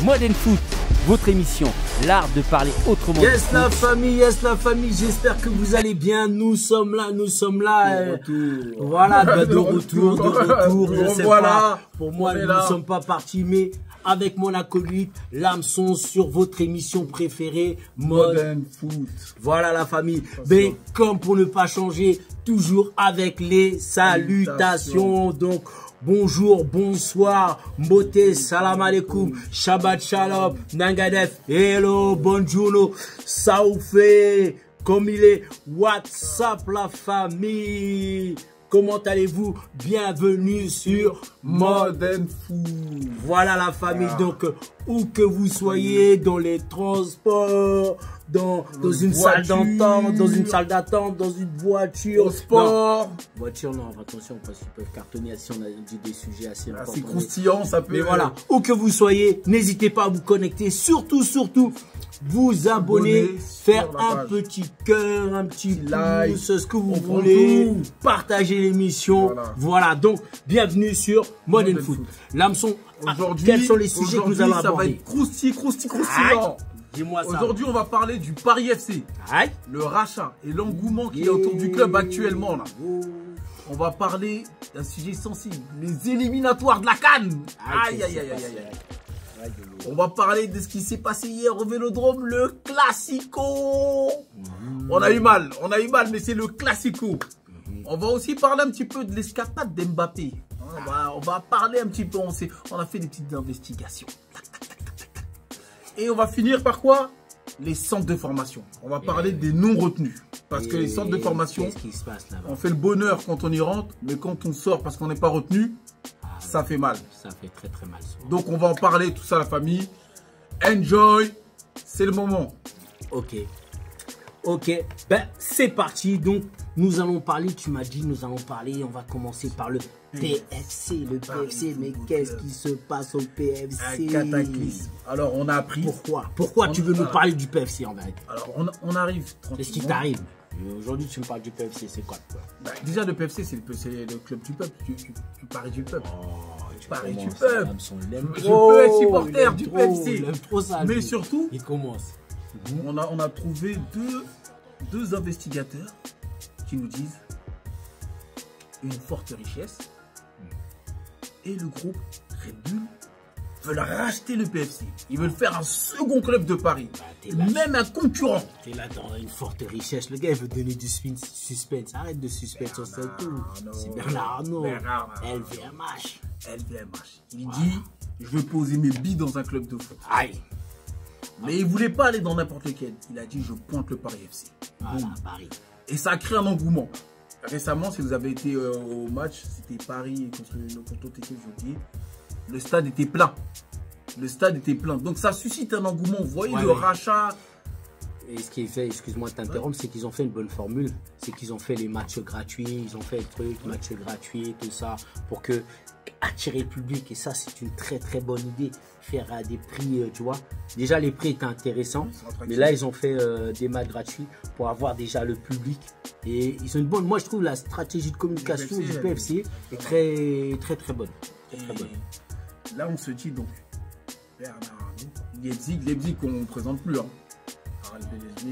Modern Foot, votre émission, l'art de parler autrement. Yes la famille, j'espère que vous allez bien. Nous sommes là. Voilà, de retour. Je sais pas, pour moi, nous ne sommes pas partis, mais avec mon acolyte, l'hameçon sur votre émission préférée, Modern Foot. Voilà la famille. Mais comme pour ne pas changer, toujours avec les salutations. Donc, bonjour, bonsoir, mbote, salam alaikum, Shabbat shalom, nangadef, hello, bonjour, ça vous fait, comme il est, what's up la famille? Comment allez-vous? Bienvenue sur Modern Foot. Voilà la famille, donc où que vous soyez, dans les transports, dans une salle d'attente, dans une voiture, au sport. Non. Voiture, non, attention, parce qu'ils peuvent cartonner si on a dit des sujets assez importants. C'est croustillant, ça peut. Mais voilà, où que vous soyez, n'hésitez pas à vous connecter, surtout, vous abonner, faire un petit cœur, un petit pouce, ce que vous voulez, partager l'émission. Voilà, donc, bienvenue sur Modern Foot. L'hameçon, quels sont les sujets que nous allons aborder? Ça va être croustillant. Dis-moi ça. Aujourd'hui, on va parler du Paris FC. Aïe. Le rachat et l'engouement qu'il y a autour du club actuellement. Là. On va parler d'un sujet sensible, les éliminatoires de la CAN. Aïe. On va parler de ce qui s'est passé hier au Vélodrome, le Classico. On a eu mal, mais c'est le Classico. On va aussi parler un petit peu de l'escapade d'Mbappé. On va parler un petit peu, on a fait des petites investigations. Et on va finir par quoi? Les centres de formation. On va parler des non retenus. Parce que les centres de formation, on fait le bonheur quand on y rentre, mais quand on sort parce qu'on n'est pas retenu, ça fait mal. Ça fait très mal. Donc on va en parler, tout ça la famille. Enjoy, c'est le moment. Ok, ben c'est parti. Donc nous allons parler, tu m'as dit nous allons parler, on va commencer par le PFC. Le PFC, mais qu'est-ce qui se passe au PFC? Un cataclysme. Alors on a appris. Pourquoi tu veux nous parler du PFC en vérité? Alors on arrive tranquillement. Qu'est-ce qui t'arrive? Aujourd'hui tu me parles du PFC, c'est quoi? Déjà le PFC c'est le club du peuple, tu paries du peuple. Tu paries du peuple. Je peux être supporter du PFC. Mais surtout, il commence. On a trouvé deux investigateurs qui nous disent une forte richesse et le groupe Red Bull veulent racheter le PFC. Ils veulent faire un second club de Paris, même un concurrent. T'es là dans une forte richesse. Le gars il veut donner du suspense. Arrête de suspense sur ça tout. C'est Bernard Arnault. LVMH. Il dit je veux poser mes billes dans un club de foot. Aïe. Mais il voulait pas aller dans n'importe lequel. Il a dit je pointe le Paris FC. Voilà, Paris. Et ça a créé un engouement. Récemment, si vous avez été au match, c'était Paris contre TT, j'ai oublié. Le stade était plein. Donc ça suscite un engouement. Vous voyez le rachat. Et ce qui est fait, excuse-moi de t'interrompre, c'est qu'ils ont fait une bonne formule. C'est qu'ils ont fait les matchs gratuits. Ils ont fait le truc, matchs gratuits, tout ça, pour que attirer le public. Et ça, c'est une très bonne idée. Faire à des prix, tu vois. Déjà, les prix étaient intéressants. Mais là, ils ont fait des matchs gratuits pour avoir déjà le public. Et ils ont une bonne. Moi, je trouve la stratégie de communication du PFC est très bonne. Là, on se dit donc, Bernard Leipzig qu'on ne présente plus.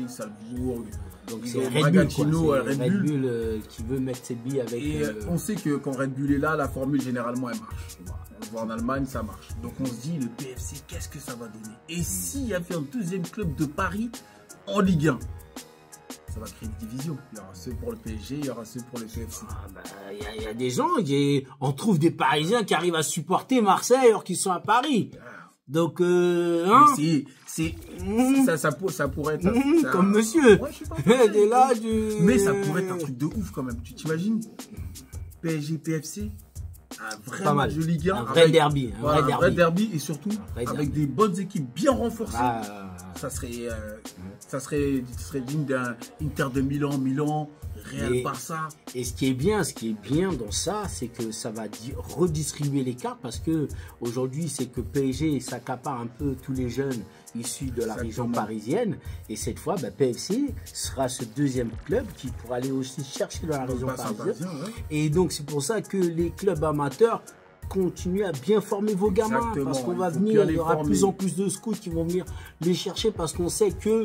Salzbourg. Donc c'est Red Bull qui veut mettre ses billes avec. Et on sait que quand Red Bull est là, la formule généralement elle marche. On le voit en Allemagne, ça marche. Donc on se dit le PFC, qu'est-ce que ça va donner? Et s'il y avait un deuxième club de Paris en Ligue 1, ça va créer une division. Il y aura ceux pour le PSG, il y aura ceux pour le PFC. Il y a des gens, on trouve des Parisiens qui arrivent à supporter Marseille alors qu'ils sont à Paris. Donc, ça pourrait être comme monsieur. Ouais, mais ça pourrait être un truc de ouf quand même. Tu t'imagines? PSG, PFC, un vrai match de Ligue 1, un vrai derby et surtout avec des bonnes équipes bien renforcées. Ça serait digne d'un Inter de Milan, Real Barça. Et ce qui est bien dans ça, c'est que ça va redistribuer les cartes parce que aujourd'hui, c'est que PSG s'accapare un peu tous les jeunes issus de la région parisienne. Et cette fois, PFC sera ce deuxième club qui pourra aller aussi chercher dans la région parisienne. Et donc, c'est pour ça que les clubs amateurs continuer à bien former vos gamins. Exactement. Parce qu'on va venir, il y aura de plus en plus de scouts qui vont venir les chercher parce qu'on sait que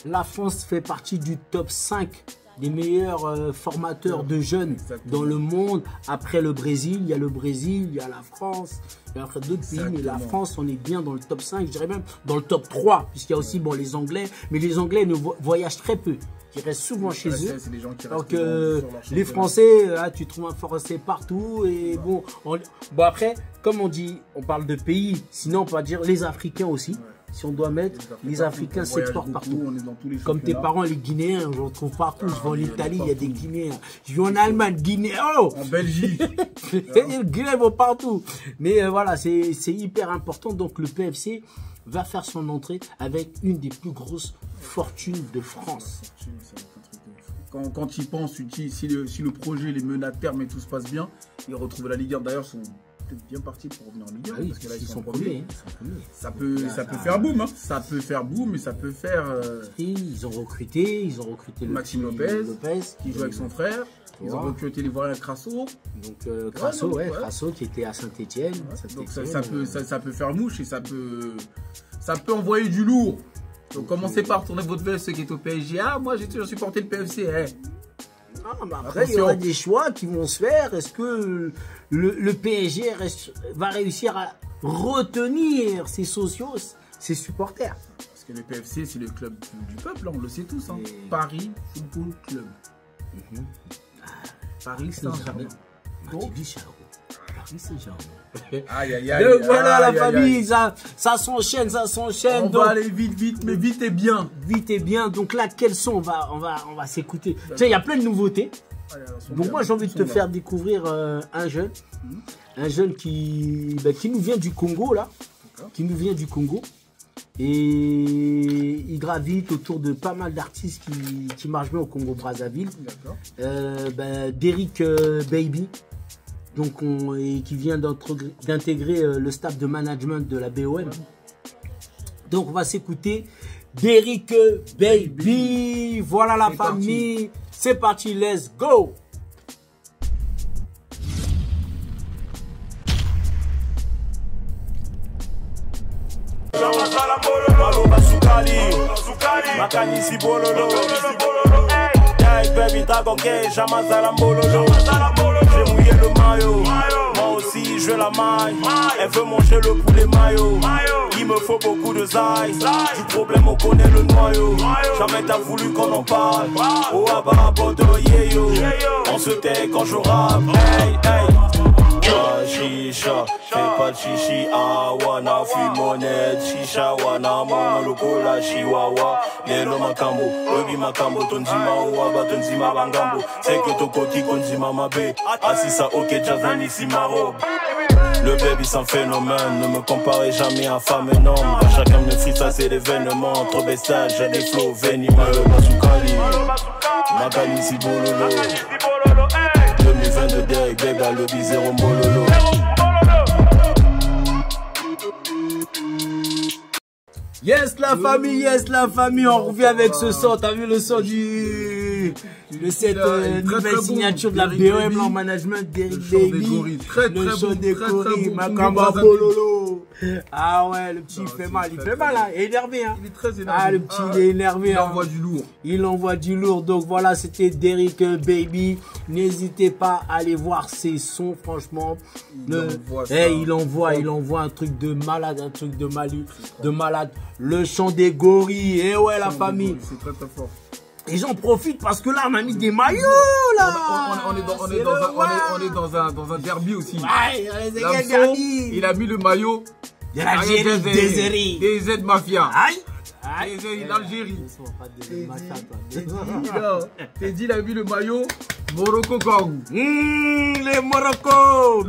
la France fait partie du top 5 des meilleurs formateurs de jeunes dans le monde. Après le Brésil, il y a la France, et après d'autres pays, mais la France, on est bien dans le top 5, je dirais même dans le top 3, puisqu'il y a aussi les Anglais, mais les Anglais ne voyagent très peu. Ils restent souvent chez eux. Donc les Français, là, tu trouves un Français partout. Et bon, après, comme on dit, on parle de pays, sinon on peut dire les Africains aussi. Ouais. Si on doit mettre, les Africains s'exportent partout. Comme tes parents, les Guinéens, je retrouve partout. Je vais en Italie, il y a des Guinéens. Je vais en Allemagne, Guinée. Oh, en Belgique. Les Guinéens vont partout. Mais voilà, c'est hyper important. Donc le PFC va faire son entrée avec une des plus grosses fortunes de France. Quand tu y penses, si le projet les mène à terme et tout se passe bien, ils retrouvent la Ligue 1. D'ailleurs, sont peut-être bien partis pour revenir en Ligue 1. Ah oui, parce que là, ils sont premiers. Ça peut faire boum. Hein. Ça peut faire boum, mais ça peut faire... Ils ont recruté Maxime Lopez, qui joue avec son frère. Ils ont recruté les voisins Crasso. Donc Crasso qui était à Saint-Etienne. Ouais. Donc ça peut faire mouche et ça peut envoyer du lourd. Donc commencez par retourner votre veste ceux qui est au PSG. Ah, moi j'ai toujours supporté le PFC. Après, il y aura des choix qui vont se faire. Est-ce que le PSG va réussir à retenir ses socios, ses supporters? Parce que le PFC, c'est le club du peuple, on le sait tous. Hein. Paris Football Club. Paris Saint-Germain. Donc voilà la famille, ça s'enchaîne. On va aller vite, mais vite et bien. Vite et bien. Donc là, quels sont? On va s'écouter. Tu sais, il y a plein de nouveautés. Donc moi, j'ai envie de te faire découvrir un jeune qui nous vient du Congo là, et il gravite autour de pas mal d'artistes qui marchent bien au Congo Brazzaville. Derrick Baby. Donc qui vient d'intégrer le staff de management de la BOM. Donc on va s'écouter Derrick Baby. Voilà la famille. C'est parti, let's go. J'ai mouillé le maillot, moi aussi je la maille. Elle veut manger le poulet maillot. Il me faut beaucoup de zaï. Du problème on connaît le noyau. Jamais t'as voulu qu'on en parle. Oh abba bodo yeyo. On se tait quand je rappe. Hey hey. Chicha, fais pas de chichi, wana, fuis monnaie, chicha, wana, mon lokola, chihuahua, lelo makambo, obi makambo, tonzima ouaba, tonzima bangambo, c'est que tokoti konzima mabe, asisa ok, jazani si maro. Le baby c'est un phénomène, ne me comparez jamais à femme et homme. Quand chacun me frise, ça c'est l'événement. Trop bestial, j'ai des flots, venima le basukali. Makani si bololo. 2022 Derrick Baby, le bizero mololo. Yes la famille, on revient avec ce son. T'as vu le son de cette nouvelle signature de la BOM en management, Derrick Baby. Le son des gorilles, Makamba Bololo. Ah ouais, le petit il fait mal hein, il est énervé hein. Il est très énervé. Ah le petit il est énervé. Il envoie du lourd. Il envoie du lourd. Donc voilà, c'était Derrick Baby. N'hésitez pas à aller voir ses sons, franchement. Il envoie un truc de malade, de malade. Le chant des gorilles. Et ouais la famille. C'est très fort. Et j'en profite parce que là on a mis des maillots là. On est dans un derby aussi. Ouais, il a mis le maillot de l'Algérie, DZ Mafia. Aïe. L'Algérie. Teddy il a mis le maillot Morocco Gang. Les Morocos,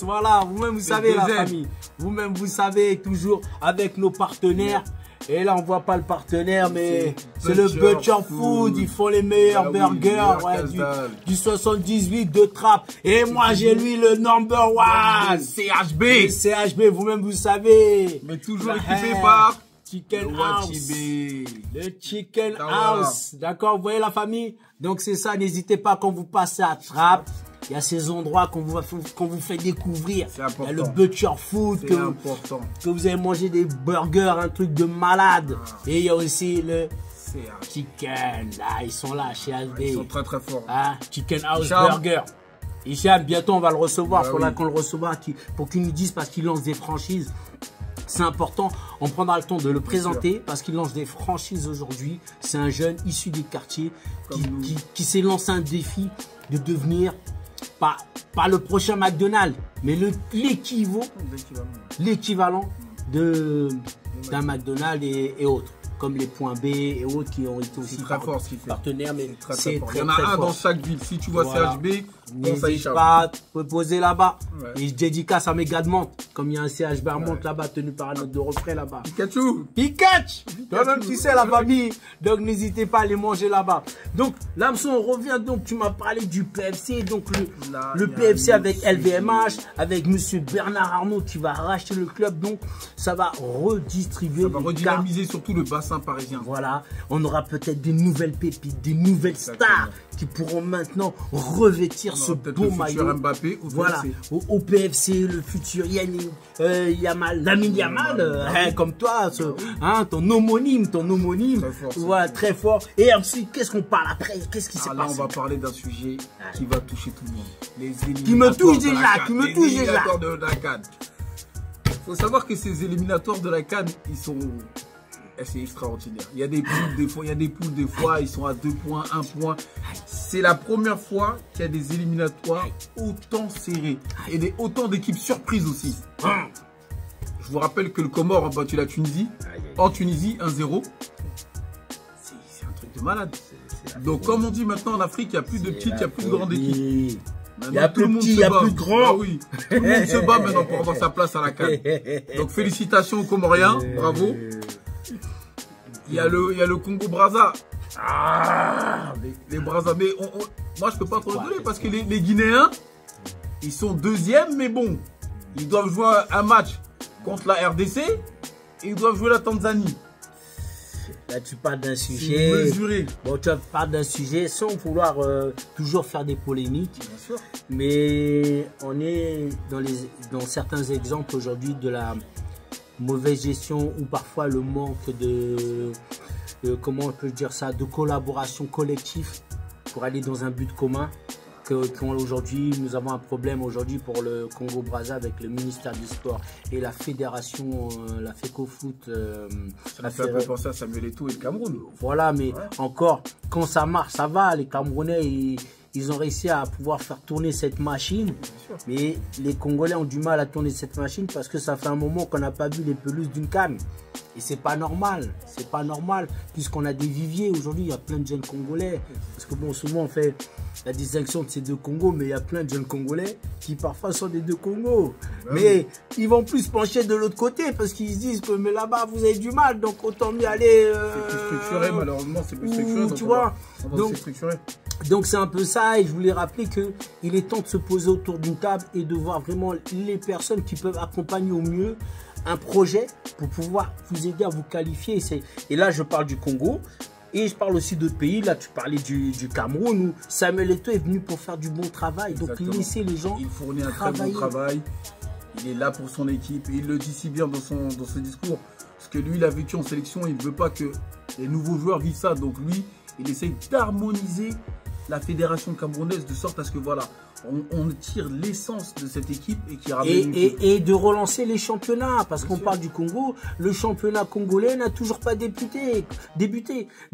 voilà. Vous-même vous savez la famille. Vous-même vous savez toujours avec nos partenaires. Et là, on voit pas le partenaire, mais c'est le Butcher Food. Ils font les meilleurs burgers du 78 de Trappe. Et moi, j'ai lui le number one. CHB. CHB, vous-même, vous savez. Mais toujours équipé par Chicken House. Le Chicken House. D'accord, vous voyez la famille? Donc, c'est ça. N'hésitez pas quand vous passez à Trappe. Il y a ces endroits qu'on vous fait découvrir. Il y a le Butcher Food que vous avez mangé des burgers, un truc de malade. Et il y a aussi le Chicken. Là, ils sont là chez HB. Ils sont très très forts. Chicken House Burger. Hicham, bientôt on va le recevoir. Il faudra qu'on le reçoive pour qu'il nous dise parce qu'il lance des franchises. C'est important, on prendra le temps de le présenter parce qu'il lance des franchises aujourd'hui. C'est un jeune issu des quartiers qui s'est lancé un défi de devenir, pas le prochain McDonald's, mais l'équivalent d'un McDonald's et autres. Comme les points B et autres qui ont été aussi partenaires, mais c'est très, il y en a un dans chaque ville. Si tu vois CHB, n'hésite pas à te poser là-bas. Et je dédicace à mes gars de Mantes, comme il y a un CHB à Mantes là-bas, tenu par un autre de refrain là-bas. Pikachu toi-même tu sais la famille, donc n'hésitez pas à aller manger là-bas. Donc Lamson, on revient, donc tu m'as parlé du PFC, donc le PFC avec LVMH, avec monsieur Bernard Arnault qui va racheter le club, donc ça va redistribuer. Ça va redynamiser surtout le bassin parisien. Voilà, on aura peut-être des nouvelles pépites, des nouvelles stars qui pourront maintenant revêtir ce beau maillot. Mbappé au voilà, au PFC, le futur Yannick, Yamal, Lamine Yamal, comme toi, ton homonyme, voilà, très fort. Et ensuite, qu'est-ce qu'on parle après? Qu'est-ce qui s'est passé? Là, on va parler d'un sujet qui va toucher tout le monde. Les qui me touche déjà, Les éliminatoires de la CAN. Il faut savoir que ces éliminatoires de la CAN, ils sont... C'est extraordinaire. Il y a des poules, des fois, ils sont à 2 points, 1 point. C'est la première fois qu'il y a des éliminatoires autant serrés. Et autant d'équipes surprises aussi. Je vous rappelle que le Comore a battu la Tunisie. En Tunisie, 1-0. C'est un truc de malade. Donc, comme on dit maintenant en Afrique, il n'y a plus de petites, il n'y a plus de grandes équipes. Il y a plus de petits, il y a plus de grands. Oui, tout le monde se bat maintenant pour avoir sa place à la CAN. Donc, félicitations aux Comoriens. Bravo. Il y a le Congo-Brazza. Les Brazza. Mais moi, je peux pas trop rigoler parce que les Guinéens, ils sont deuxièmes, mais bon, ils doivent jouer un match contre la RDC et ils doivent jouer la Tanzanie. Là, tu parles d'un sujet. Mesuré. Bon, tu parles d'un sujet sans vouloir toujours faire des polémiques. Bien sûr. Mais on est dans certains exemples aujourd'hui de la mauvaise gestion ou parfois le manque de comment on peut dire ça, de collaboration collective pour aller dans un but commun. Aujourd'hui, nous avons un problème aujourd'hui pour le Congo-Brazza avec le ministère du Sport et la fédération, la FECOFOOT. Ça me fait un peu penser à Samuel Eto'o et le Cameroun. Voilà, mais encore, quand ça marche, ça va. Les Camerounais, ils ont réussi à pouvoir faire tourner cette machine. Mais les Congolais ont du mal à tourner cette machine parce que ça fait un moment qu'on n'a pas vu les pelouses d'une CAN. Et c'est pas normal. C'est pas normal puisqu'on a des viviers. Aujourd'hui, il y a plein de jeunes Congolais. Parce que bon, souvent on fait la distinction de ces deux Congos, mais il y a plein de jeunes Congolais qui parfois sont des deux Congos. Mais ils vont plus se pencher de l'autre côté parce qu'ils se disent que mais là-bas vous avez du mal, donc autant mieux aller. C'est plus structuré, malheureusement, c'est plus structuré. Tu vois, donc c'est un peu ça. Et je voulais rappeler qu'il est temps de se poser autour d'une table et de voir vraiment les personnes qui peuvent accompagner au mieux un projet pour pouvoir vous aider à vous qualifier. Et là, je parle du Congo. Et je parle aussi d'autres pays. Là, tu parlais du Cameroun où Samuel Eto'o est venu pour faire du bon travail. Donc, laisser les gens. Il fournit un très bon travail. Il est là pour son équipe. Et il le dit si bien dans ce discours. Parce que lui, il a vécu en sélection. Il ne veut pas que les nouveaux joueurs vivent ça. Donc, lui, il essaye d'harmoniser la fédération camerounaise de sorte à ce que, voilà, on tire l'essence de cette équipe et qui ramène et de relancer les championnats parce qu'on parle du Congo, le championnat congolais n'a toujours pas débuté.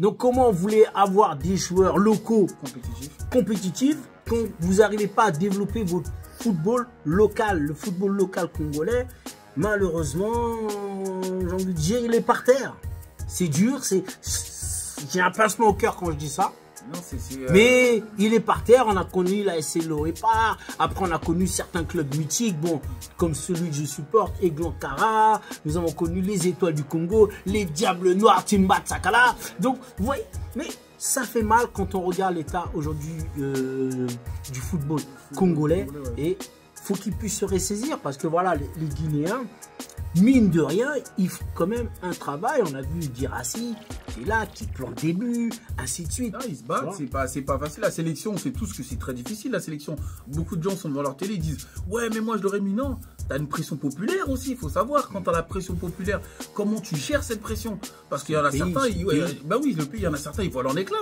Donc comment vous voulez avoir des joueurs locaux compétitifs quand vous n'arrivez pas à développer votre football local, le football local congolais? Malheureusement, j'ai envie de dire, il est par terre. C'est dur, j'ai un pincement au cœur quand je dis ça. Non, mais il est par terre. On a connu la SLO et pas. Après, on a connu certains clubs mythiques, bon, comme celui que je supporte, Aigle Kara. Nous avons connu les Étoiles du Congo, les Diables Noirs, Timba Tsakala. Donc, vous voyez, mais ça fait mal quand on regarde l'état aujourd'hui du football congolais. Et faut qu'ils puissent se ressaisir parce que voilà, les Guinéens, mine de rien, il faut quand même un travail. On a vu Guirassy qui est là, qui plante des buts, ainsi de suite. Ah, ils se battent, c'est pas facile. La sélection, on sait tous que c'est très difficile, la sélection. Beaucoup de gens sont devant leur télé, ils disent « Ouais, mais moi, je l'aurais mis. » Non, t'as une pression populaire aussi. Il faut savoir, quand t'as la pression populaire, comment tu gères cette pression. Parce qu'il y en a certains, bah oui, le pays, il y en a certains, ils volent en éclats.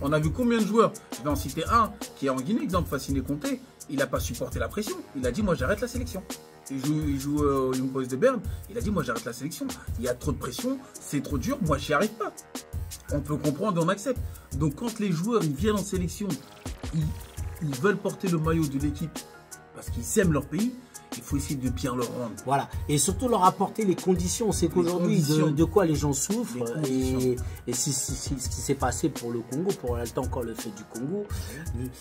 On a vu combien de joueurs, je vais en citer un, qui est en Guinée, exemple, Fasciné Conté, il n'a pas supporté la pression. Il a dit, moi, j'arrête la sélection. Il joue au Young Boys de Berne. Il a dit, moi, j'arrête la sélection. Il y a trop de pression, c'est trop dur, moi, j'y arrive pas. On peut comprendre et on accepte. Donc, quand les joueurs, ils viennent en sélection, ils veulent porter le maillot de l'équipe parce qu'ils aiment leur pays, il faut essayer de bien leur rendre. Voilà. Et surtout leur apporter les conditions. C'est qu'aujourd'hui, de quoi les gens souffrent. Et ce qui s'est passé pour le Congo, pour le temps encore le fait du Congo,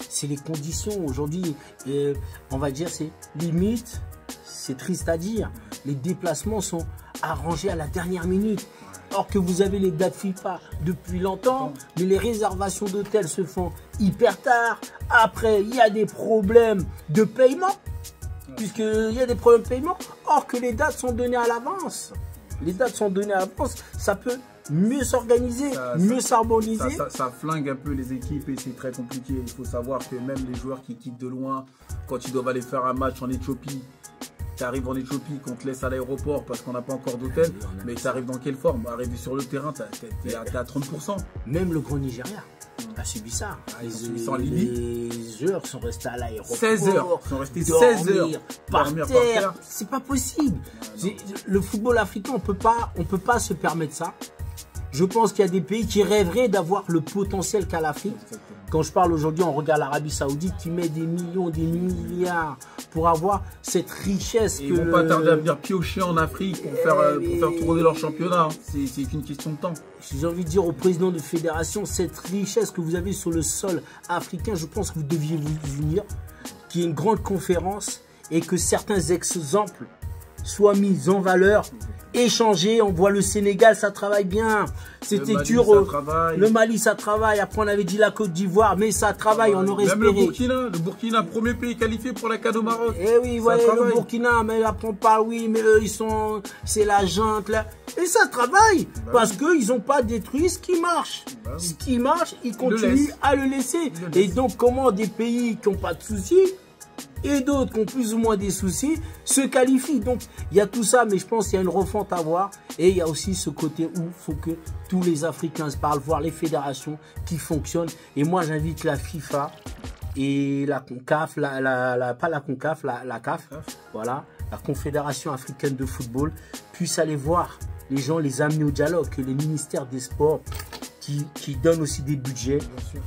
c'est les conditions. Aujourd'hui, on va dire, c'est limite, c'est triste à dire, les déplacements sont arrangés à la dernière minute. Or que vous avez les dates FIFA depuis longtemps, mais les réservations d'hôtels se font hyper tard. Après, il y a des problèmes de paiement. Puisqu'il y a des problèmes de paiement, or que les dates sont données à l'avance. Les dates sont données à l'avance, ça peut mieux s'organiser, mieux s'harmoniser. Ça flingue un peu les équipes et c'est très compliqué. Il faut savoir que même les joueurs qui quittent de loin, quand ils doivent aller faire un match en Éthiopie, tu arrives en Éthiopie, qu'on te laisse à l'aéroport parce qu'on n'a pas encore d'hôtel, mais tu arrives dans quelle forme? Arrivé sur le terrain, tu es à 30%. Même le Grand Nigeria a subi ça. Les joueurs sont restés à l'aéroport. 16 heures. Ils sont restés 16 heures par terre. C'est pas possible. Le football africain, on peut pas se permettre ça. Je pense qu'il y a des pays qui rêveraient d'avoir le potentiel qu'a l'Afrique. Quand je parle aujourd'hui, on regarde l'Arabie Saoudite qui met des millions, des milliards pour avoir cette richesse. Ils vont pas tarder à venir piocher en Afrique pour faire tourner leur championnat. C'est qu'une question de temps. J'ai envie de dire au président de fédération, cette richesse que vous avez sur le sol africain, je pense que vous deviez vous unir, qu'il y ait une grande conférence et que certains exemples soient mis en valeur, échangés. On voit le Sénégal, ça travaille bien. C'était dur. Le Mali, ça travaille. Après, on avait dit la Côte d'Ivoire, mais ça travaille. On aurait espéré. Même le Burkina, premier pays qualifié pour la CAN au Maroc. Eh oui, voyez, le Burkina, mais après on parle, oui, mais eux, c'est la junte là. Et ça travaille, parce qu'ils n'ont pas détruit ce qui marche. Ce qui marche, ils continuent à le laisser. Et donc, comment des pays qui n'ont pas de soucis et d'autres qui ont plus ou moins des soucis se qualifient. Donc il y a tout ça, mais je pense qu'il y a une refonte à voir. Et il y a aussi ce côté où il faut que tous les Africains se parlent, voir les fédérations qui fonctionnent. Et moi j'invite la FIFA et la CONCAF, pas la CONCAF, la CAF, voilà, la Confédération africaine de football, puissent aller voir les gens, les amener au dialogue, que les ministères des sports qui donnent aussi des budgets. Bien sûr.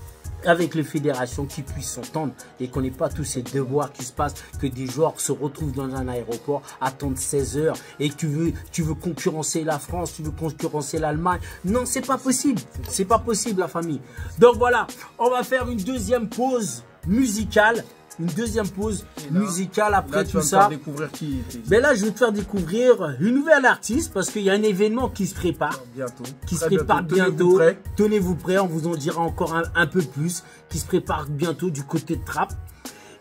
Avec les fédérations qui puissent s'entendre et qu'on n'ait pas tous ces devoirs qui se passent, que des joueurs se retrouvent dans un aéroport, attendent 16 heures et que tu veux concurrencer la France, tu veux concurrencer l'Allemagne. Non, c'est pas possible. C'est pas possible, la famille. Donc voilà, on va faire une deuxième pause musicale. Une deuxième pause musicale après tout ça. Découvrir qui mais là, je vais te faire découvrir une nouvelle artiste parce qu'il y a un événement qui se prépare. Bientôt. Qui se prépare bientôt. Tenez-vous prêts, on vous en dira encore un peu plus. Qui se prépare bientôt du côté de Trap.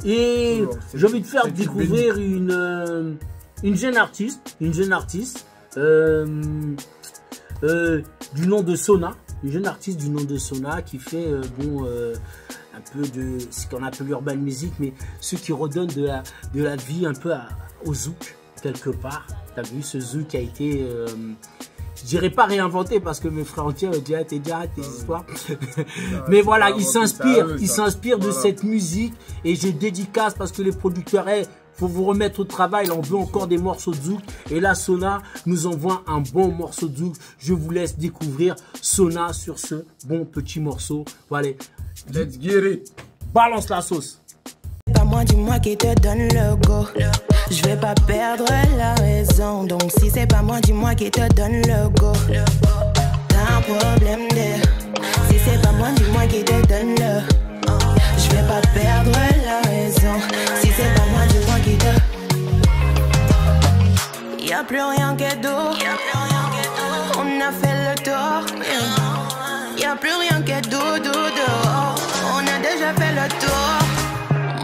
Et j'ai envie de faire découvrir une jeune artiste. Une jeune artiste du nom de Sona. Une jeune artiste du nom de Sona qui fait un peu de ce qu'on appelle l'urban music, mais ceux qui redonnent de la vie un peu au zouk quelque part. T'as vu ce zouk qui a été, je dirais pas réinventé parce que mes frères entiers ont déjà tes histoires. Mais voilà, ils s'inspirent de cette musique et je dédicace parce que les producteurs, faut vous remettre au travail, là on veut encore des morceaux de zouk. Et là Sona nous envoie un bon morceau de zouk. Je vous laisse découvrir Sona sur ce bon petit morceau. Voilà. Let's get it. Balance la sauce. C'est pas moi, dis-moi qui te donne le go. Je vais pas perdre la raison. Donc si c'est pas moi, dis-moi qui te donne le go. T'as un problème de. Si c'est pas moi, dis-moi qui te donne le. Je vais pas perdre la raison. Si c'est pas moi, dis-moi qui te. Y'a plus rien qu'à dos. On a fait le tour. Y'a plus rien qu'à dos. On a déjà fait le tour.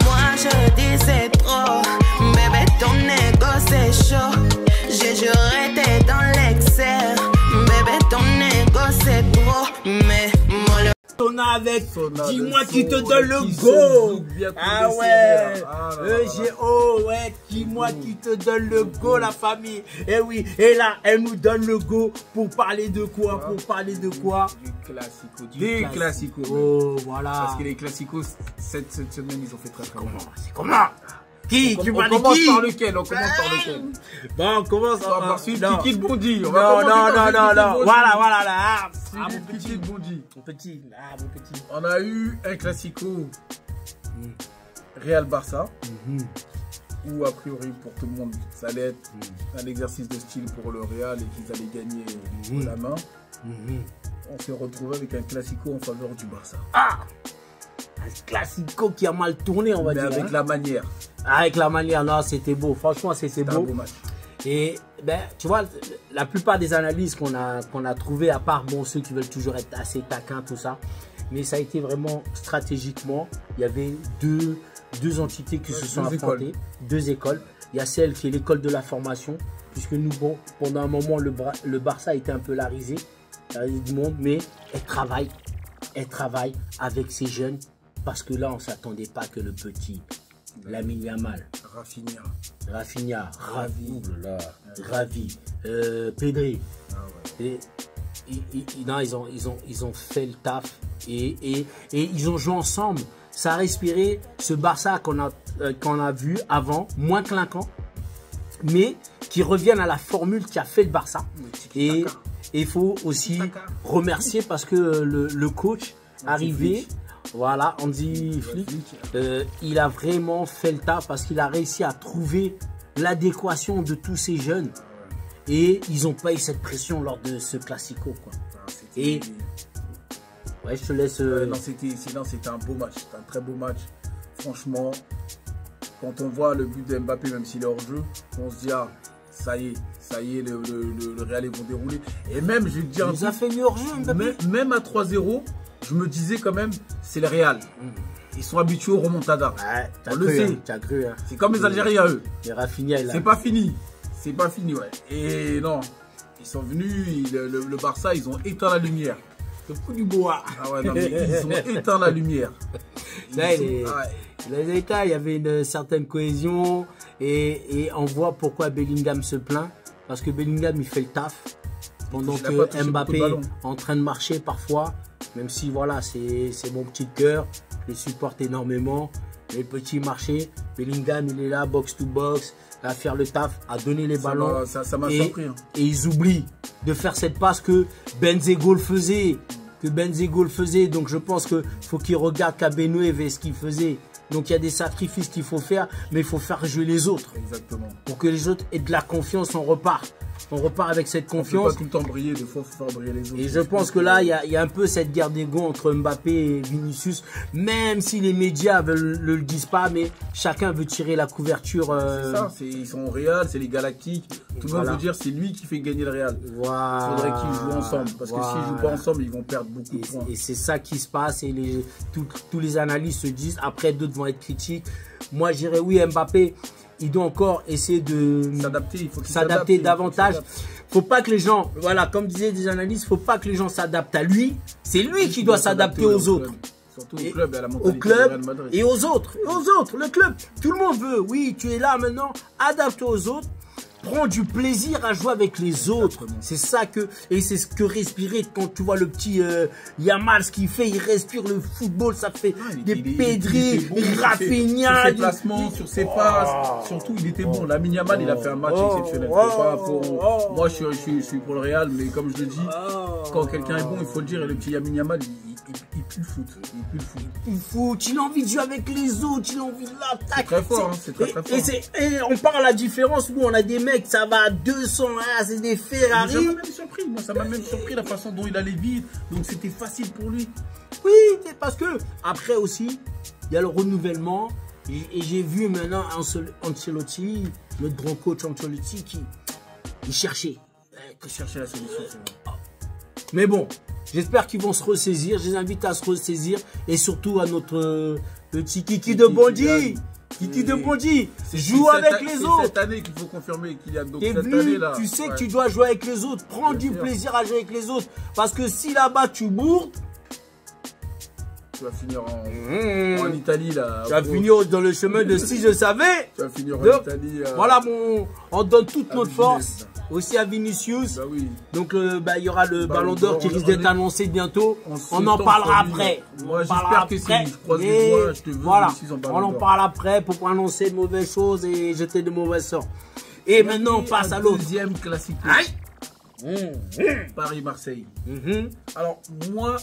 Moi je dis c'est trop. Bébé ton ego c'est chaud. J'ai juré Sona avec dis-moi qui te donne le go. Ah ouais. EGO, ouais, dis-moi qui te donne le go, la famille. Et oui, et là, elle nous donne le go pour parler de quoi? Pour parler de quoi? Du classico. Oh, voilà. Parce que les classicos, cette semaine, ils ont fait très bien. C'est comment? Qui? On commence par lequel? Bon, on commence par celui qui bondit. Non. Voilà, là. Mon petit bondit. Mon petit. On a eu un classico Real Barça. Où a priori pour tout le monde, ça allait être un exercice de style pour le Real et qu'ils allaient gagner la main. On s'est retrouvé avec un classico en faveur du Barça. Un classico qui a mal tourné, on va dire. Mais avec la manière. Avec la manière, non, c'était beau. Franchement, c'était beau. Un beau match. Et tu vois, la plupart des analyses qu'on a trouvées, à part ceux qui veulent toujours être assez taquins, tout ça, mais ça a été vraiment stratégiquement. Il y avait deux entités qui se sont affrontées, deux écoles. Il y a celle qui est l'école de la formation, puisque nous, pendant un moment, le Barça était un peu la risée du monde, mais elle travaille avec ces jeunes, parce que là, on ne s'attendait pas que le petit Lamine Yamal, Rafinha, Ravi, Pedri, ils ont fait le taf et ils ont joué ensemble. Ça a respiré ce Barça qu'on a vu avant, moins clinquant, mais qui reviennent à la formule qui a fait le Barça. Et il faut aussi remercier parce que le coach arrivé, voilà, Hansi Flick, il a vraiment fait le taf parce qu'il a réussi à trouver l'adéquation de tous ces jeunes. Et ils n'ont pas eu cette pression lors de ce classico, quoi. Et ouais, je te laisse. Non, c'était un beau match, c'était un très beau match. Franchement, quand on voit le but de Mbappé, même s'il est hors jeu, on se dit ça y est, le Real ils vont dérouler. Et même, je vais te dire, il nous a fait mieux hors jeu, Mbappé. Même à 3-0, je me disais quand même, c'est le Real. Ils sont habitués au remontada. Ouais, on le sait. Tu as cru. C'est comme les Algériens, eux. Et Rafinha, c'est pas fini. C'est pas fini, ouais. Et non, ils sont venus, le Barça, ils ont éteint la lumière. Le coup du bois. Ah ouais, non, mais ils ont éteint la lumière. Il y avait une certaine cohésion et on voit pourquoi Bellingham se plaint. Parce que Bellingham, il fait le taf. Pendant que Mbappé est en train de marcher parfois. Même si, voilà, c'est mon petit cœur. Je le supporte énormément. Mais le petit marché, Bellingham, il est là, box to box, à faire le taf, à donner les ballons. Ça m'a surpris. Hein. Et ils oublient de faire cette passe que Benzema le faisait. Donc je pense qu'il faut qu'il regarde Cabenoué ce qu'il faisait. Donc il y a des sacrifices qu'il faut faire, mais il faut faire jouer les autres. Exactement. Pour que les autres aient de la confiance, on repart. On repart avec cette confiance. On peut pas tout le temps briller, des fois il faut faire briller les autres. Et je pense que là, il y a un peu cette guerre d'ego entre Mbappé et Vinicius, même si les médias ne le disent pas, mais chacun veut tirer la couverture. C'est ça, ils sont au Real, c'est les Galactiques. Tout le monde veut dire c'est lui qui fait gagner le Real. Voilà. Il faudrait qu'ils jouent ensemble, parce que s'ils jouent pas ensemble, ils vont perdre beaucoup de points. Et c'est ça qui se passe, et tous les analystes se disent, après d'autres vont être critiques. Moi, je dirais oui, Mbappé, il doit encore essayer de s'adapter davantage. Faut pas que les gens, voilà, comme disaient des analystes, faut pas que les gens s'adaptent à lui. C'est lui qui doit s'adapter aux autres. Surtout au club et à la mentalité au club et aux autres. Le club, tout le monde veut. Oui, tu es là maintenant, adapte-toi aux autres. Prends du plaisir à jouer avec les autres. C'est ça et c'est ce que respirer quand tu vois le petit Yamal, ce qu'il fait, il respire le football, ça fait des Pedri, Rafinha. Sur ses placements, sur ses passes, surtout il était bon. Lamine Yamal, il a fait un match exceptionnel. Moi je suis pour le Real, mais comme je le dis, quand quelqu'un est bon, il faut le dire, et le petit Lamine Yamal, il pue le foot. Il foot, il a envie de jouer avec les autres, il a envie de l'attaquer. C'est très fort, c'est très fort. Et on parle à la différence où on a des mecs, ça va à 200, c'est des Ferrari. Ça m'a même surpris, ça m'a même surpris la façon dont il allait vite, donc c'était facile pour lui. Oui, parce que après aussi, il y a le renouvellement, et j'ai vu maintenant Ancelotti, notre grand coach Ancelotti, qui cherchait la solution. Mais bon, j'espère qu'ils vont se ressaisir, je les invite à se ressaisir, et surtout à notre petit Kiki de Bondy. Kiki de Bondy, joue avec les autres. C'est cette année qu'il faut confirmer qu'il y a d'autres. Cette année-là. Tu sais que tu dois jouer avec les autres. Prends du plaisir à jouer avec les autres. Parce que si là-bas tu bourdes, Tu vas finir en Italie là. Tu vas finir dans le chemin de si je savais. Tu vas finir en Italie. Voilà, on donne toute notre force. Aussi à Vinicius. Bah oui. Donc il y aura le Ballon d'Or qui risque d'être annoncé bientôt. On en parlera après. Moi j'espère que c'est lui. Je croise les doigts, je te veux. Voilà. On en parle après pour pas annoncer de mauvaises choses et jeter de mauvaises sorts. Et maintenant on passe à l'autre. Deuxième classique. Paris-Marseille. Alors moi,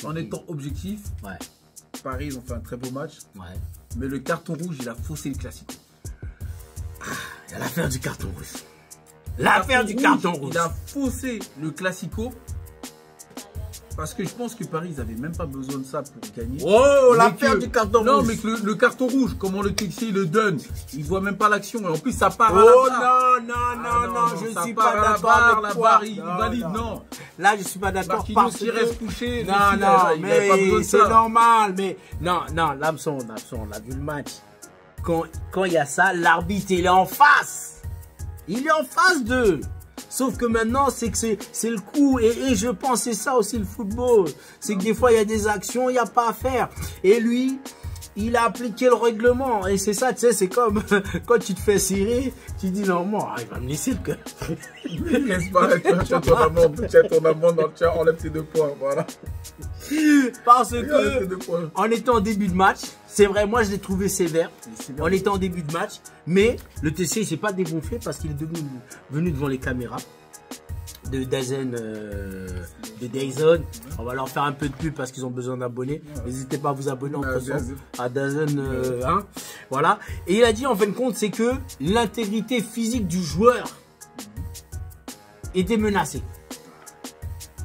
en étant objectif, Paris ils ont fait un très beau match. Mais le carton rouge, il a faussé le classique. Il y a l'affaire du carton rouge. L'affaire du carton rouge. Il a faussé le Classico parce que je pense que Paris, ils n'avaient même pas besoin de ça pour gagner. Oh, l'affaire du carton rouge. Non, mais que le carton rouge, comment le Texier le donne, il voit même pas l'action. Et en plus, ça part à la barre. Non, je suis pas d'accord avec toi. Il valide, non. Là, je suis pas d'accord parce qu'il reste couché. Non, mais c'est normal. Mais non, Lamson, on a vu le match. Quand il y a ça, l'arbitre, il est en face. Il est en face d'eux. Sauf que maintenant, c'est le coup. Et je pense que c'est ça aussi le football. C'est que des fois, il y a des actions, il n'y a pas à faire. Et lui, il a appliqué le règlement. Et c'est ça, tu sais, c'est comme quand tu te fais cirer, tu dis non, moi, il va me laisser le cœur. Laisse pas, tiens ton amende, enlève tes 2 points, voilà. Parce que, en étant en début de match, c'est vrai, moi je l'ai trouvé sévère, en étant en début de match, mais le TC il s'est pas dégonflé parce qu'il est venu devant les caméras de Dazen. On va leur faire un peu de pub parce qu'ils ont besoin d'abonnés. N'hésitez pas à vous abonner à Dazen. Voilà. Et il a dit en fin de compte, c'est que l'intégrité physique du joueur était menacée.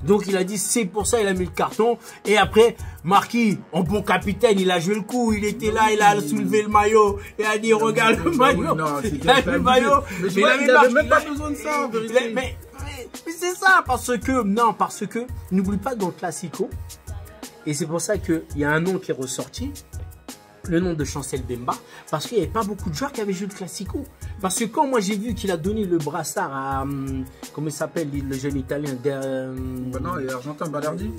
Donc il a dit c'est pour ça il a mis le carton. Et après Marquis, en bon capitaine, il a joué le coup. Il était là, il a soulevé le maillot. Et a dit regarde le maillot. Il a le maillot. Mais il n'avait même pas besoin de ça en vérité. Mais c'est ça parce que n'oublie pas dans le Classico. Et c'est pour ça qu'il y a un nom qui est ressorti. Le nom de Chancel Bemba, parce qu'il n'y avait pas beaucoup de joueurs qui avaient joué le Classico. Parce que quand moi j'ai vu qu'il a donné le brassard à, comment il s'appelle le jeune italien non, il est argentin, Balerdi.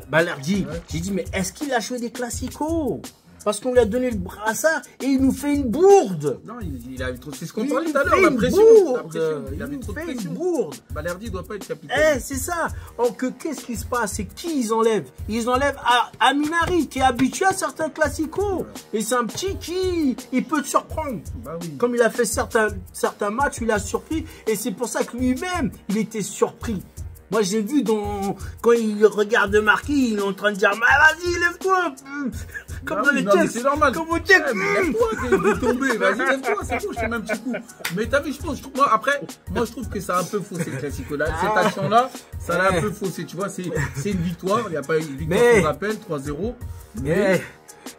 Balerdi, j'ai dit mais est-ce qu'il a joué des Classicos? Parce qu'on lui a donné le brassard et il nous fait une bourde. Non, il avait trop. C'est ce qu'on parlait tout à l'heure, la pression. Il avait trop de pression. Balerdi ne doit pas être capitaine. C'est ça. Or que qu'est-ce qui se passe? C'est qui ils enlèvent? Ils enlèvent à Minari qui est habitué à certains classicos. Et c'est un petit qui il peut te surprendre. Bah oui. Comme il a fait certains matchs, il a surpris. Et c'est pour ça que lui-même, il était surpris. Moi, j'ai vu quand il regarde Marquis, il est en train de dire vas-y, lève-toi. Comme dans les Tchèques. C'est normal. Comme au Tchèques. Lève-toi, t'es tombé. Vas-y, lève-toi, c'est bon, je te mets un petit coup. Mais t'as vu, moi, je trouve que ça a un peu faussé le Classico. Cette action-là, ça l'a un peu faussé. Tu vois, c'est une victoire. Il n'y a pas eu une victoire qu'on rappelle, 3-0. Mais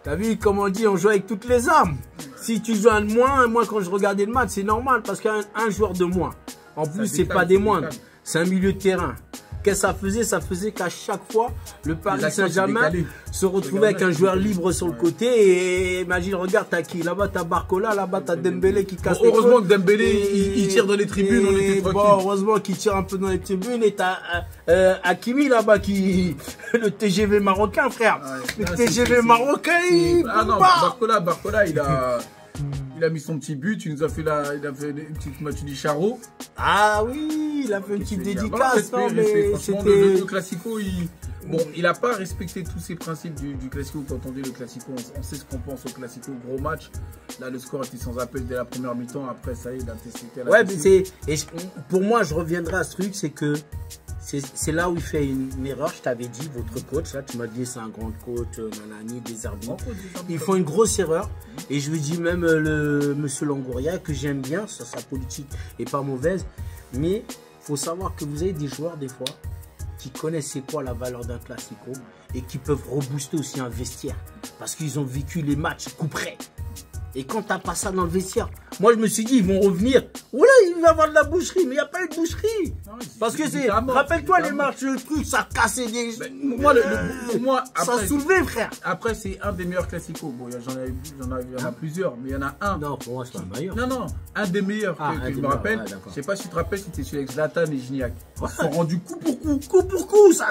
t'as vu, comme on dit, on joue avec toutes les armes. Si tu joues un de moins, moi, quand je regardais le match, c'est normal parce qu'il y a un joueur de moins. En plus, c'est pas des moindres. C'est un milieu de terrain. Qu'est-ce que ça faisait? Ça faisait qu'à chaque fois, le Paris Saint-Germain se retrouvait avec un joueur libre sur le côté. Et imagine, regarde, t'as qui? Là-bas, t'as Barcola, là-bas, t'as Dembélé qui casse les côtes. Heureusement que Dembélé, il tire dans les tribunes, on était tranquille. Bon, heureusement qu'il tire un peu dans les tribunes. Et t'as Hakimi là-bas qui... Le TGV marocain, frère. Le TGV marocain, ah non, Barcola, il a mis son petit but, il a fait une petite match du Charo. Ah oui, il a fait une petite dédicace. Le Classico, il n'a pas respecté tous ces principes du Classico. Quand on dit le Classico, on sait ce qu'on pense au Classico. Gros match. Là, le score était sans appel dès la première mi-temps. Après, ça y est, l'intensité. Ouais, mais pour moi, je reviendrai à ce truc, c'est que c'est là où il fait une erreur. Je t'avais dit, votre coach, là, tu m'as dit c'est un grand coach, nanani, des arbitres. Ils font une grosse erreur. Et je lui dis même monsieur Longoria, que j'aime bien, sa politique n'est pas mauvaise. Mais il faut savoir que vous avez des joueurs, des fois, qui connaissent c'est quoi la valeur d'un Classico et qui peuvent rebooster aussi un vestiaire. Parce qu'ils ont vécu les matchs coup près. Et quand t'as pas ça dans le vestiaire, moi je me suis dit, ils vont revenir. Oula, il va y avoir de la boucherie, mais il n'y a pas eu de boucherie. Non, parce que c'est. Rappelle-toi les matchs, le truc, ça cassait des. Moi, ça soulevait, frère. Après, c'est un des meilleurs classicos. Bon, il y en a plusieurs, mais il y en a un. Non, pour moi, c'est pas le meilleur. Non, un des meilleurs que je me rappelle. Ouais, je sais pas si tu te rappelles, c'était celui avec Zlatan et Gignac. Ils se sont rendus coup pour coup. Coup pour coup, ça.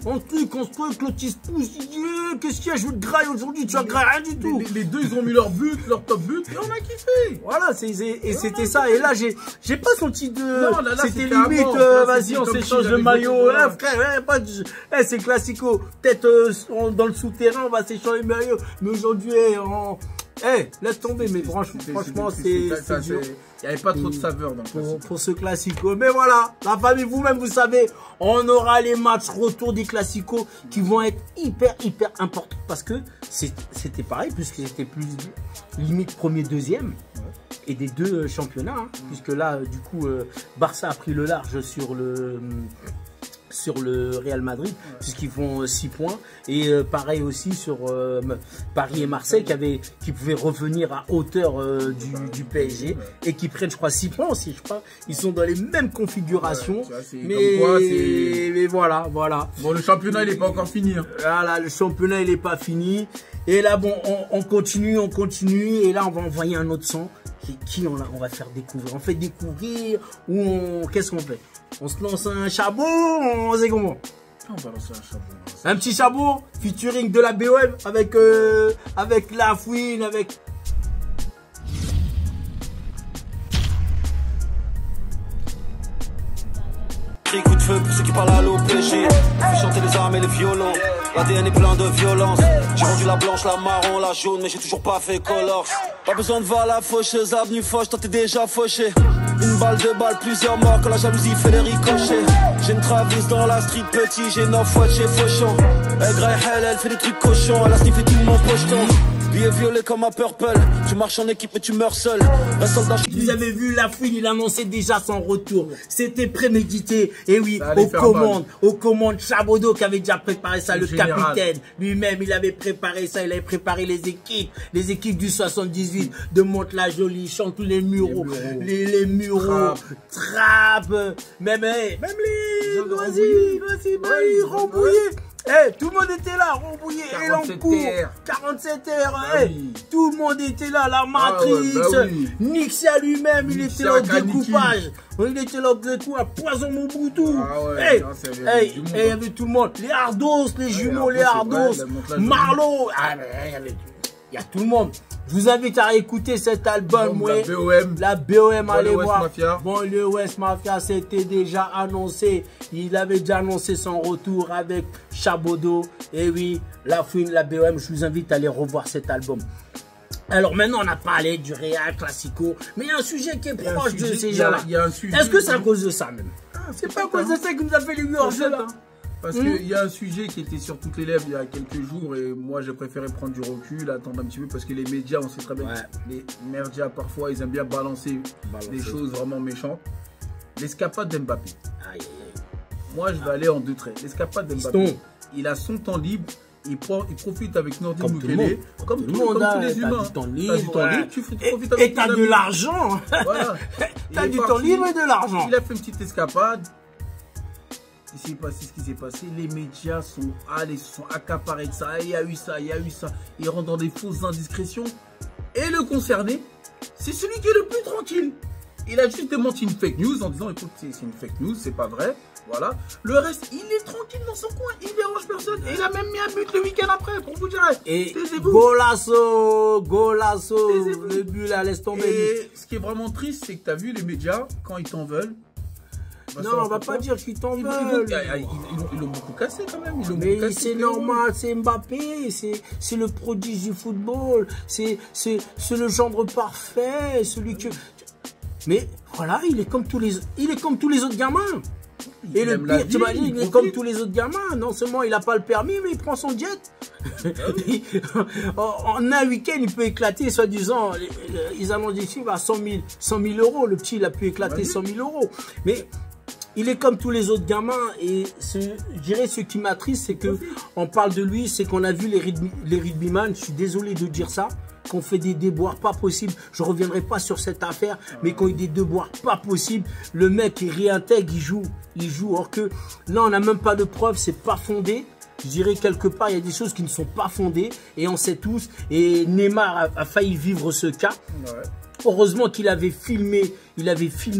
On se truc, l'autre il se pousse, il dit, qu'est-ce qu'il y a, je veux te grailler aujourd'hui, tu vas grailler rien du tout. Les deux, ils ont mis leur but, leur top but, et on a kiffé. Voilà, et c'était ça. Et là, j'ai pas senti de. Non, là, c'était limite, vas-y, on s'échange de maillot. Frère, c'est classico. Peut-être dans le souterrain, on va s'échanger de maillot. Mais aujourd'hui, laisse tomber. Mais franchement, c'est. Il n'y avait pas trop de saveur pour ce classico. Mais voilà, la famille, vous-même, vous savez, on aura les matchs retour des classicos qui vont être hyper importants. Parce que c'était pareil, puisque c'était plus limite premier, deuxième. Et des deux championnats. Hein, puisque là, du coup, Barça a pris le large sur le Real Madrid, puisqu'ils font 6 points. Et pareil aussi sur Paris et Marseille qui pouvaient revenir à hauteur du PSG et qui prennent, je crois, 6 points aussi. Je crois. Ils sont dans les mêmes configurations. Mais voilà. Bon, le championnat, il n'est pas encore fini. Hein. Voilà, le championnat, il n'est pas fini. Et là, bon, on continue. Et là, on va envoyer un autre son. Qui on va faire découvrir. On fait découvrir ou qu'est-ce qu'on fait? On se lance un chabot, on sait comment? On va lancer un chabot. Un petit chabot, featuring de la BOM avec La Fouine, avec... Coup de feu pour ceux qui parlent à l'OPG. Fais chanter les armes et les violons. L'ADN est plein de violence. J'ai rendu la blanche, la marron, la jaune, mais j'ai toujours pas fait color. Pas besoin de voir la faucheuse, avenue Foch, toi t'es déjà fauché. Une balle, deux balles, plusieurs morts quand la jalousie fait les ricochets. J'ai une Travis dans la street, petit, j'ai 9 fois chez Fauchon. Elle fait des trucs cochons, elle a sniffé tout mon pocheton. Billet violet comme un purple, tu marches en équipe mais tu meurs seul. Vous avez vu, La Fouine, il annonçait déjà son retour. C'était prémédité. Et oui, aux commandes, Chabodo qui avait déjà préparé ça, le capitaine. Lui-même, il avait préparé ça, il avait préparé les équipes du 78 de Monte-la-Jolie, Chantou les Mureaux, les Mureaux, Trappe, même les... Vas-y, Rambouillet. Tout le monde était là, Rambouillet, Elancourt, 47 heures, tout le monde était là, la Matrix, Nixia lui-même, il était là au découpage, Poison Mobutu, il y avait tout le monde, les Ardos, les jumeaux, les Ardos, Marlo, il y a tout le monde. Je vous invite à écouter cet album, la BOM, allez voir. Bon, le West Mafia, c'était déjà annoncé. Il avait déjà annoncé son retour avec Chabodo. Et oui, La Fouine, la BOM, je vous invite à aller revoir cet album. Alors maintenant, on a parlé du Real Classico, mais il y a un sujet qui est proche de ces gens-là. Est-ce que c'est à cause de ça même? C'est pas à cause de ça qui nous a fait les hors-jeu là. Parce qu'il y a un sujet qui était sur toutes les lèvres il y a quelques jours et moi j'ai préféré prendre du recul, attendre un petit peu parce que les médias, on sait très bien, les médias parfois ils aiment bien balancer des choses vraiment méchantes. L'escapade d'Mbappé. Moi je vais aller en deux traits. L'escapade d'Mbappé, il a son temps libre, il profite avec Nordi Mukele, comme tous les humains. Du temps libre, tu profites avec. Et t'as de l'argent. T'as du temps libre et de l'argent. Il a fait une petite escapade. Il s'est passé ce qui s'est passé, les médias sont allés, se sont accaparés de ça, il y a eu ça, ils rentrent dans des fausses indiscrétions. Et le concerné, c'est celui qui est le plus tranquille. Il a juste démenti une fake news en disant, écoute, c'est une fake news, c'est pas vrai, voilà. Le reste, il est tranquille dans son coin, il dérange personne. Et il a même mis un but le week-end après, pour vous dire. Et Golasso, le but là, laisse tomber. Et ce qui est vraiment triste, c'est que tu as vu les médias, quand ils t'en veulent, non, on va pas dire qu'ils t'en veulent. Ils l'ont beaucoup cassé quand même. Mais c'est normal, c'est Mbappé, c'est le prodige du football, c'est le gendre parfait, celui que... Mais voilà, il est comme tous les autres gamins. Et le pire, tu m'as dit, il est comme tous les autres gamins. Non seulement il n'a pas le permis, mais il prend son jet. En un week-end, il peut éclater, soi-disant, ils annoncent des chiffres à 100 000 euros. Le petit, il a pu éclater 100 000 euros. Mais il est comme tous les autres gamins. Et je dirais, ce qui m'attriste, c'est que on parle de lui, c'est qu'on a vu les rugbyman. Je suis désolé de dire ça. qu'on fait des déboires pas possibles. Je reviendrai pas sur cette affaire, mais qu'on a eu des déboires pas possibles. Le mec, il réintègre, il joue. Or que là, on n'a même pas de preuves, c'est pas fondé. Je dirais quelque part, il y a des choses qui ne sont pas fondées et on sait tous. Et Neymar a failli vivre ce cas. Ouais. Heureusement qu'il avait filmé,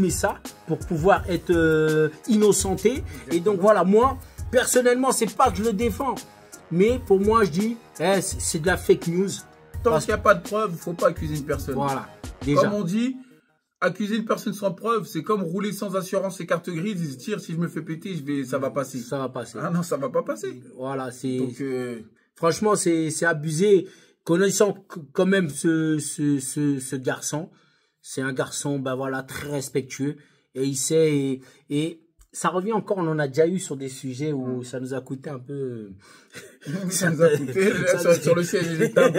ça pour pouvoir être innocenté. Et donc voilà, moi, personnellement, c'est pas que je le défends. Mais pour moi, je dis, c'est de la fake news. Tant qu'il n'y a pas de preuve, il ne faut pas accuser une personne. Voilà. Déjà. Comme on dit, accuser une personne sans preuve, c'est comme rouler sans assurance et carte grise. Ils se tirent, si je me fais péter, ça va passer. Ça va passer. Ah non, ça va pas passer. Voilà, c'est. Donc, franchement, c'est abusé. Connaissant quand même ce garçon, c'est un garçon, ben voilà, très respectueux et il sait et ça revient encore. On en a déjà eu sur des sujets où ça nous a coûté un peu. Ça nous a coûté sur le siège des tables.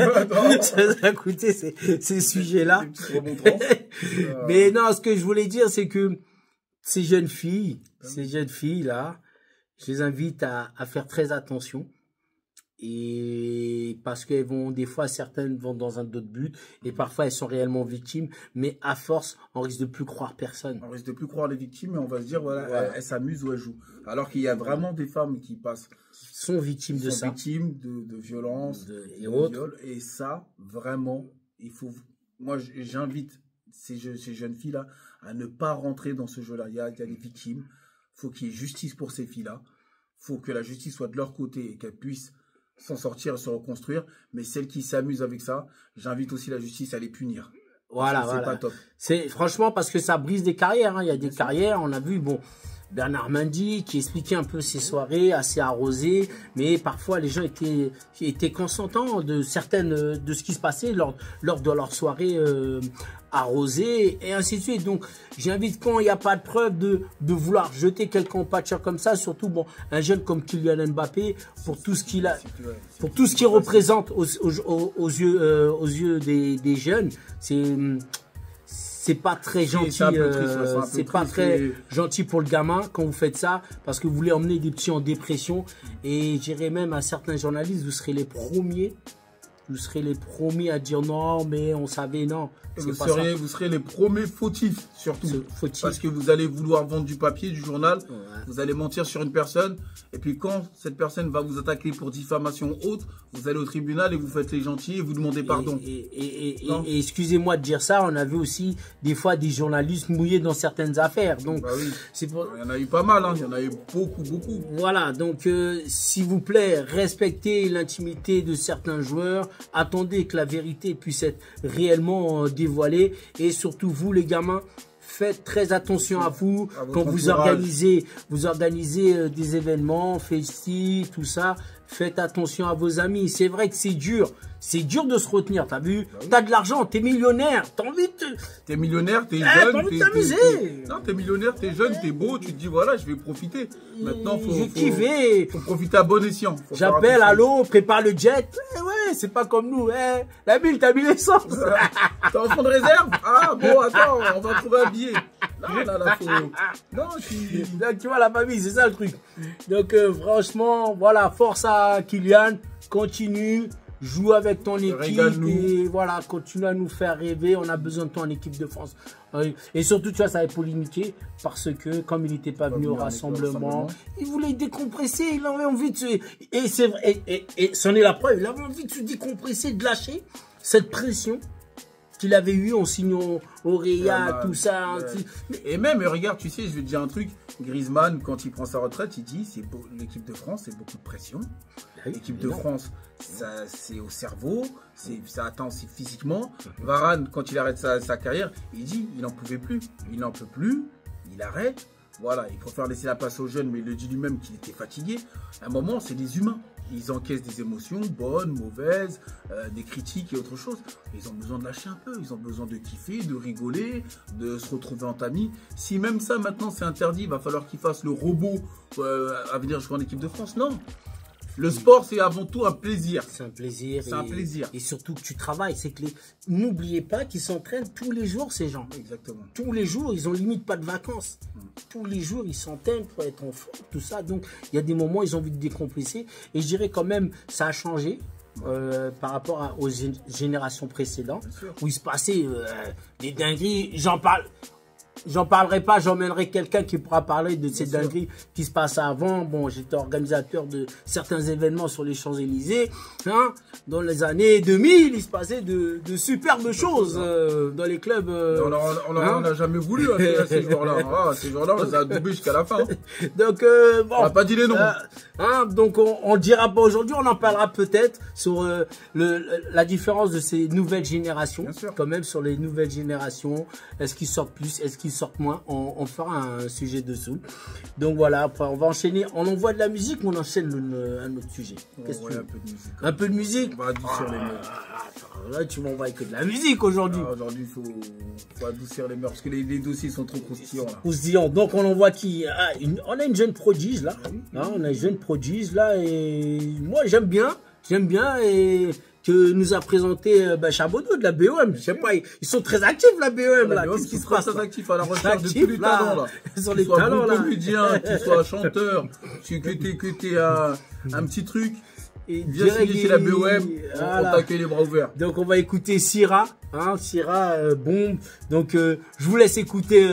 Ça nous a coûté ces sujets-là. Mais non, ce que je voulais dire, c'est que ces jeunes filles là, je les invite à faire très attention. Et parce qu'elles vont, des fois, certaines vont dans un autre but, et parfois elles sont réellement victimes, mais à force, on risque de plus croire personne. On risque de plus croire les victimes, et on va se dire, voilà. Elles s'amusent ou elles jouent. Alors qu'il y a vraiment des femmes qui sont victimes de ça. Victimes de violences et autres. Viol, et ça, vraiment, moi, j'invite ces jeunes filles-là à ne pas rentrer dans ce jeu-là. Il y a des victimes. Il faut qu'il y ait justice pour ces filles-là. Il faut que la justice soit de leur côté et qu'elles puissent s'en sortir et se reconstruire, mais celles qui s'amusent avec ça, j'invite aussi la justice à les punir. Voilà, c'est pas top. C'est franchement parce que ça brise des carrières. Il y a des carrières, on a vu, Bernard Mendy qui expliquait un peu ses soirées assez arrosées, mais parfois les gens étaient consentants de ce qui se passait lors de leur soirée arrosée et ainsi de suite. Donc j'invite, quand il n'y a pas de preuve, de vouloir jeter quelqu'un au pâture comme ça, surtout un jeune comme Kylian Mbappé, pour tout ce qu'il a, pour tout ce qu'il représente aux yeux des jeunes, c'est pas très gentil, c'est pas très gentil pour le gamin quand vous faites ça, parce que vous voulez emmener des petits en dépression. Et j'irais même à certains journalistes, vous serez les premiers à dire non, mais on savait, non. Vous serez les premiers fautifs, surtout. Parce que vous allez vouloir vendre du papier, du journal, vous allez mentir sur une personne, et puis quand cette personne va vous attaquer pour diffamation haute, vous allez au tribunal et vous faites les gentils et vous demandez pardon. Et excusez-moi de dire ça, on a vu aussi des fois des journalistes mouillés dans certaines affaires. Donc, oui. Il y en a eu pas mal, il y en a eu beaucoup. Voilà, donc s'il vous plaît, respectez l'intimité de certains joueurs, attendez que la vérité puisse être réellement dévoilée, et surtout vous les gamins, faites très attention à vous quand vous organisez des événements festifs, tout ça. Faites attention à vos amis. C'est vrai que c'est dur de se retenir. T'as vu? T'as de l'argent, t'es millionnaire, t'as envie de... T'es millionnaire, t'es jeune. T'as envie de t'amuser. Non, t'es millionnaire, t'es jeune, t'es beau. Tu te dis voilà, je vais profiter. Maintenant, faut profiter à bon escient. J'appelle, allô, prépare le jet. Ouais, c'est pas comme nous. La bille, t'as mis l'essence. T'es en fond de réserve? Ah bon, attends, on va trouver un billet. Non, tu vois la famille, c'est ça le truc. Donc franchement, voilà, force à Kylian, continue, joue avec ton équipe et voilà, continue à nous faire rêver. On a besoin de toi en équipe de France. Et surtout, tu vois, ça avait polémiqué parce que comme il n'était pas venu au rassemblement, il voulait décompresser, il avait envie de se... Et c'est vrai, et c'en est la preuve, il avait envie de se décompresser, de lâcher cette pression qu'il avait eu en signant au Real, tout ça. Et même, regarde, tu sais, je vais te dire un truc, Griezmann, quand il prend sa retraite, il dit, l'équipe de France, c'est beaucoup de pression. L'équipe de France, c'est au cerveau, ça atteint aussi physiquement. Varane, quand il arrête sa carrière, il dit, il n'en pouvait plus, il n'en peut plus, il arrête. Voilà, il préfère laisser la place aux jeunes, mais il le dit lui-même qu'il était fatigué. À un moment, c'est des humains. Ils encaissent des émotions, bonnes, mauvaises, des critiques et autre chose. Ils ont besoin de lâcher un peu, ils ont besoin de kiffer, de rigoler, de se retrouver entre amis. Si même ça, maintenant, c'est interdit, il va falloir qu'ils fassent le robot à venir jouer en équipe de France. Non. Le sport, c'est avant tout un plaisir. C'est un plaisir. C'est un plaisir. Et surtout que tu travailles. C'est que n'oubliez pas qu'ils s'entraînent tous les jours, ces gens. Exactement. Tous les jours, ils ont limite pas de vacances. Tous les jours, ils s'entraînent pour être en forme, tout ça. Donc, il y a des moments, ils ont envie de décompresser. Et je dirais quand même, ça a changé. par rapport aux générations précédentes, où il se passait des dingueries. J'en parlerai pas, j'emmènerai quelqu'un qui pourra parler de ces dingueries qui se passaient avant. Bon, j'étais organisateur de certains événements sur les Champs-Élysées. Hein. Dans les années 2000, il se passait de superbes choses dans les clubs. On n'a jamais voulu ces joueurs-là. Ces joueurs-là, on les a adoubés jusqu'à la fin. Donc, bon, on n'a pas dit les noms. Donc, on dira pas aujourd'hui, on en parlera peut-être sur la différence de ces nouvelles générations. Quand même, sur les nouvelles générations. Est-ce qu'ils sortent plus? Est-ce qu'ils sortent moins? On fera un sujet dessous. Donc voilà, après on va enchaîner. On envoie de la musique ou on enchaîne un autre sujet? Qu'est-ce que tu veux? Un peu de musique. On va adoucir les mœurs. Là, tu m'envoies que de la musique aujourd'hui. Aujourd'hui, il faut adoucir les mœurs parce que les dossiers sont trop croustillants. Croustillants. Donc on envoie qui? On a une jeune prodige là. On a une jeune prodige là et moi j'aime bien et que nous a présenté Chabodo de la BOM. Je sais pas, ils sont très actifs la BOM là. Qu'est-ce qui se passe? Très actifs à la recherche de tous les talents là. Sur les talents là. Comédien, tu sois chanteur, que t'es un petit truc. Et viens signer chez la BOM, on t'accueille les bras ouverts. Donc on va écouter Syrah, Syrah bombe. Donc je vous laisse écouter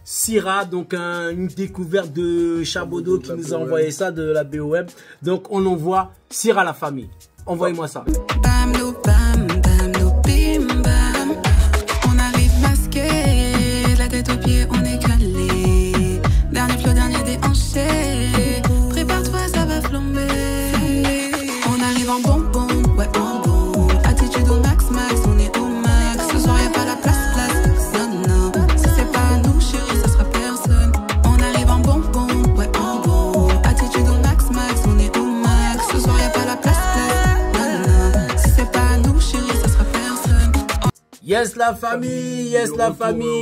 Syrah, donc une découverte de Chabodo qui nous a envoyé ça de la BOM. Donc on envoie Syrah la famille. Envoyez-moi ça. Bam, no, bam, bam, no, bim, bam. On arrive masqué, la tête aux pieds, on est calé. Dernier flow, dernier déhanché. Prépare-toi, ça va flamber. On arrive en bonbon, ouais, en bon. Attitude au max, on est au max. Ce soir, y'a pas la place. Non, si c'est pas nous, chérie, ça sera personne. On arrive en bonbon, ouais, en bon. Attitude au max, on est au max. Ce soir, y'a pas la place. Yes la famille,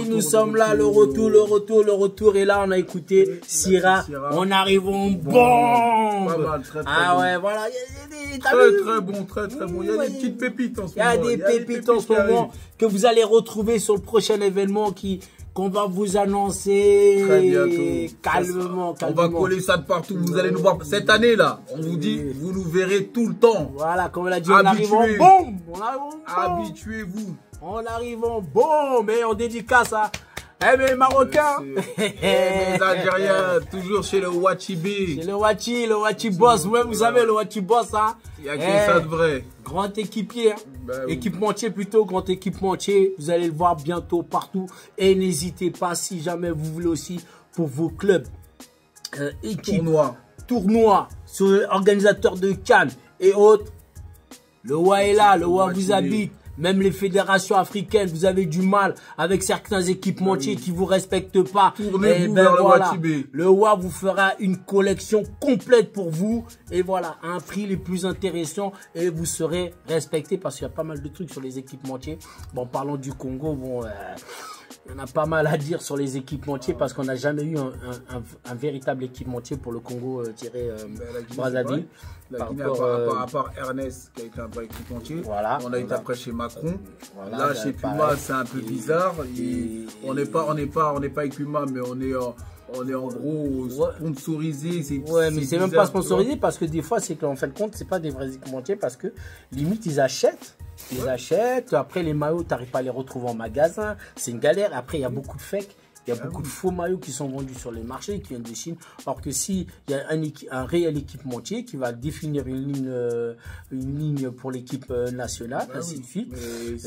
nous sommes là, le retour et là on a écouté Syrah, on arrive en bombe. Ah ouais, voilà, très bon, il y a des petites pépites en ce moment. Il y a des pépites en ce moment que vous allez retrouver sur le prochain événement qu'on va vous annoncer très bientôt. Calmement. On va coller ça de partout. Vous allez nous voir cette année là. On vous dit, vous nous verrez tout le temps. Voilà, comme on l'a dit, on arrive en bombe. Habituez-vous. On arrive en bombe et on dédicace à mes Marocains. Les Algériens, toujours chez le Wachibé. Chez le Wachi Boss. Ouais, vous savez, le Wachi Boss, il y a que ça de vrai. Grand équipier, équipementier plutôt, grand équipementier. Vous allez le voir bientôt partout. Et n'hésitez pas, si jamais vous voulez aussi, pour vos clubs, tournois, sur organisateur de Cannes et autres. Le WA est là, le WA vous habite. Même les fédérations africaines, vous avez du mal avec certains équipementiers qui vous respectent pas. Tournez-vous vers le Wachibé. Le WA vous fera une collection complète pour vous. Et voilà, à un prix les plus intéressants. Et vous serez respecté parce qu'il y a pas mal de trucs sur les équipementiers. Bon, parlons du Congo, bon... on a pas mal à dire sur les équipementiers parce qu'on n'a jamais eu un véritable équipementier pour le Congo-Brazzaville. À part Ernest qui a été un vrai équipementier, on a été après chez Macron. Là chez Puma c'est un peu bizarre. On n'est pas avec Puma mais on est en gros sponsorisé. Ouais, mais c'est même pas sponsorisé parce que des fois c'est qu'en fin de compte c'est pas des vrais équipementiers parce que limite ils achètent. Après les maillots, tu n'arrives pas à les retrouver en magasin. C'est une galère. Après, il y a beaucoup de fakes. Il y a beaucoup de faux maillots qui sont vendus sur les marchés, qui viennent de Chine. Alors que si il y a un réel équipementier qui va définir une ligne pour l'équipe nationale, ainsi de suite.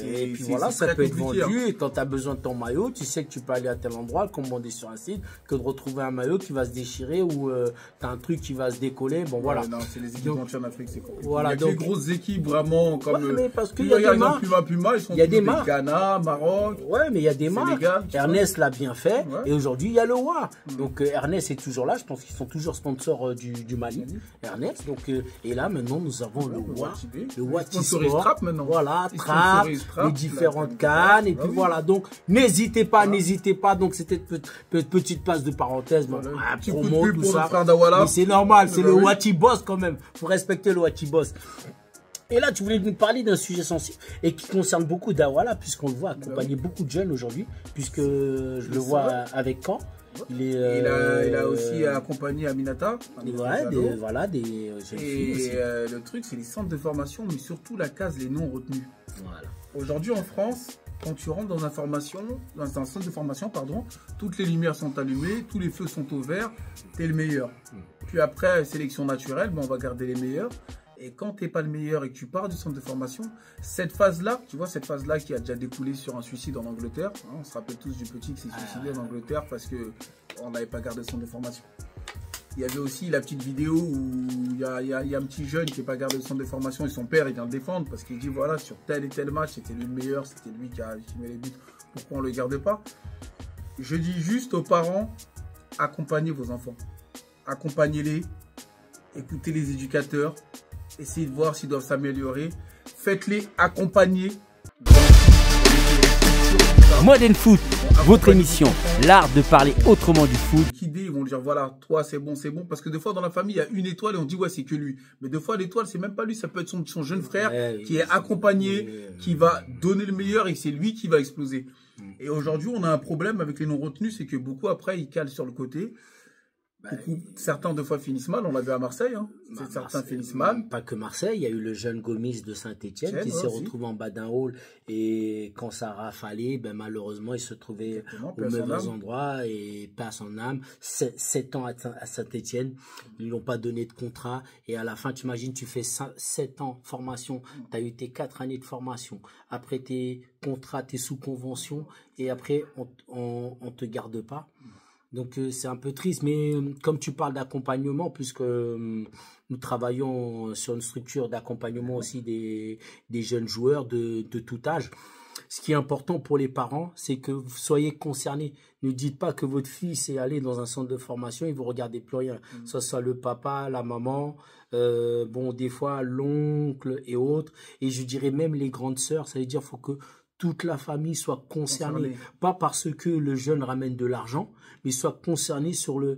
Et puis voilà, ça peut être vendu. Et quand tu as besoin de ton maillot, tu sais que tu peux aller à tel endroit, le commander sur un site, que de retrouver un maillot qui va se déchirer ou tu as un truc qui va se décoller. Bon, voilà. Non, c'est les équipementiers en Afrique, c'est quoi. Voilà, il y a des grosses équipes vraiment comme. Mais parce qu'il y a des marques. Puma, ils sont tous des Ghana, Maroc. Ouais, mais il y a des marques. Ernest l'a bien fait. Et aujourd'hui, il y a le WA. Donc, Ernest est toujours là. Je pense qu'ils sont toujours sponsors du Mali. Ernest. Donc, et là, maintenant, nous avons le WA. Le WA Sport. Voilà, Trap, les différentes cannes. Et puis voilà. Donc, n'hésitez pas. Donc, c'était une petite passe de parenthèse. Bon, un promo, tout ça. Mais c'est normal. C'est le Wachi Boss quand même. Faut respecter le Wachi Boss. Et là, tu voulais nous parler d'un sujet sensible et qui concerne beaucoup d'Awala, puisqu'on le voit accompagner beaucoup de jeunes aujourd'hui, puisque je le vois avec Caen. Il a aussi accompagné Aminata. Voilà, des jeunes filles aussi. Le truc, c'est les centres de formation, mais surtout la case, les non retenus. Voilà. Aujourd'hui, en France, quand tu rentres dans un centre de formation, toutes les lumières sont allumées, tous les feux sont au vert, tu es le meilleur. Puis après, sélection naturelle, on va garder les meilleurs. Et quand tu n'es pas le meilleur et que tu pars du centre de formation, cette phase-là, tu vois, cette phase-là qui a déjà découlé sur un suicide en Angleterre, hein, on se rappelle tous du petit qui s'est suicidé en Angleterre parce qu'on n'avait pas gardé le centre de formation. Il y avait aussi la petite vidéo où il y a un petit jeune qui n'a pas gardé le centre de formation et son père il vient le défendre parce qu'il dit voilà, sur tel et tel match, c'était lui le meilleur, c'était lui qui met les buts, pourquoi on ne le gardait pas? Je dis juste aux parents, accompagnez vos enfants, accompagnez-les, écoutez les éducateurs, essayez de voir s'ils doivent s'améliorer. Faites-les accompagner. Modern Foot, votre émission, l'art de parler autrement du foot. Ils vont lui dire voilà, toi c'est bon. Parce que des fois dans la famille, il y a une étoile et on dit ouais, c'est que lui. Mais des fois l'étoile, c'est même pas lui, ça peut être son jeune frère qui est accompagné, qui va donner le meilleur et c'est lui qui va exploser. Et aujourd'hui, on a un problème avec les non retenus, c'est que beaucoup après, ils calent sur le côté. Certains, deux fois, finissent mal. On l'a vu à Marseille. Hein. Certains finissent mal. Pas que Marseille. Il y a eu le jeune Gomis de Saint-Etienne qui s'est retrouvé en bas d'un hall. Et quand ça rafalait, malheureusement, il se trouvait au mauvais endroit et pas à son âme. 7 ans à Saint-Etienne. Ils lui ont pas donné de contrat. Et à la fin, tu imagines, tu fais 7 ans de formation. Tu as eu tes 4 années de formation. Après tes contrats, tu es sous convention. Et après, on te garde pas. Donc c'est un peu triste, mais comme tu parles d'accompagnement, puisque nous travaillons sur une structure d'accompagnement aussi des jeunes joueurs de tout âge, ce qui est important pour les parents, c'est que vous soyez concernés. Ne dites pas que votre fils est allé dans un centre de formation et vous ne regardez plus rien. Que ce soit le papa, la maman, des fois l'oncle et autres. Et je dirais même les grandes sœurs, ça veut dire qu'il faut que toute la famille soit concernée, pas parce que le jeune ramène de l'argent, mais soit concerné sur le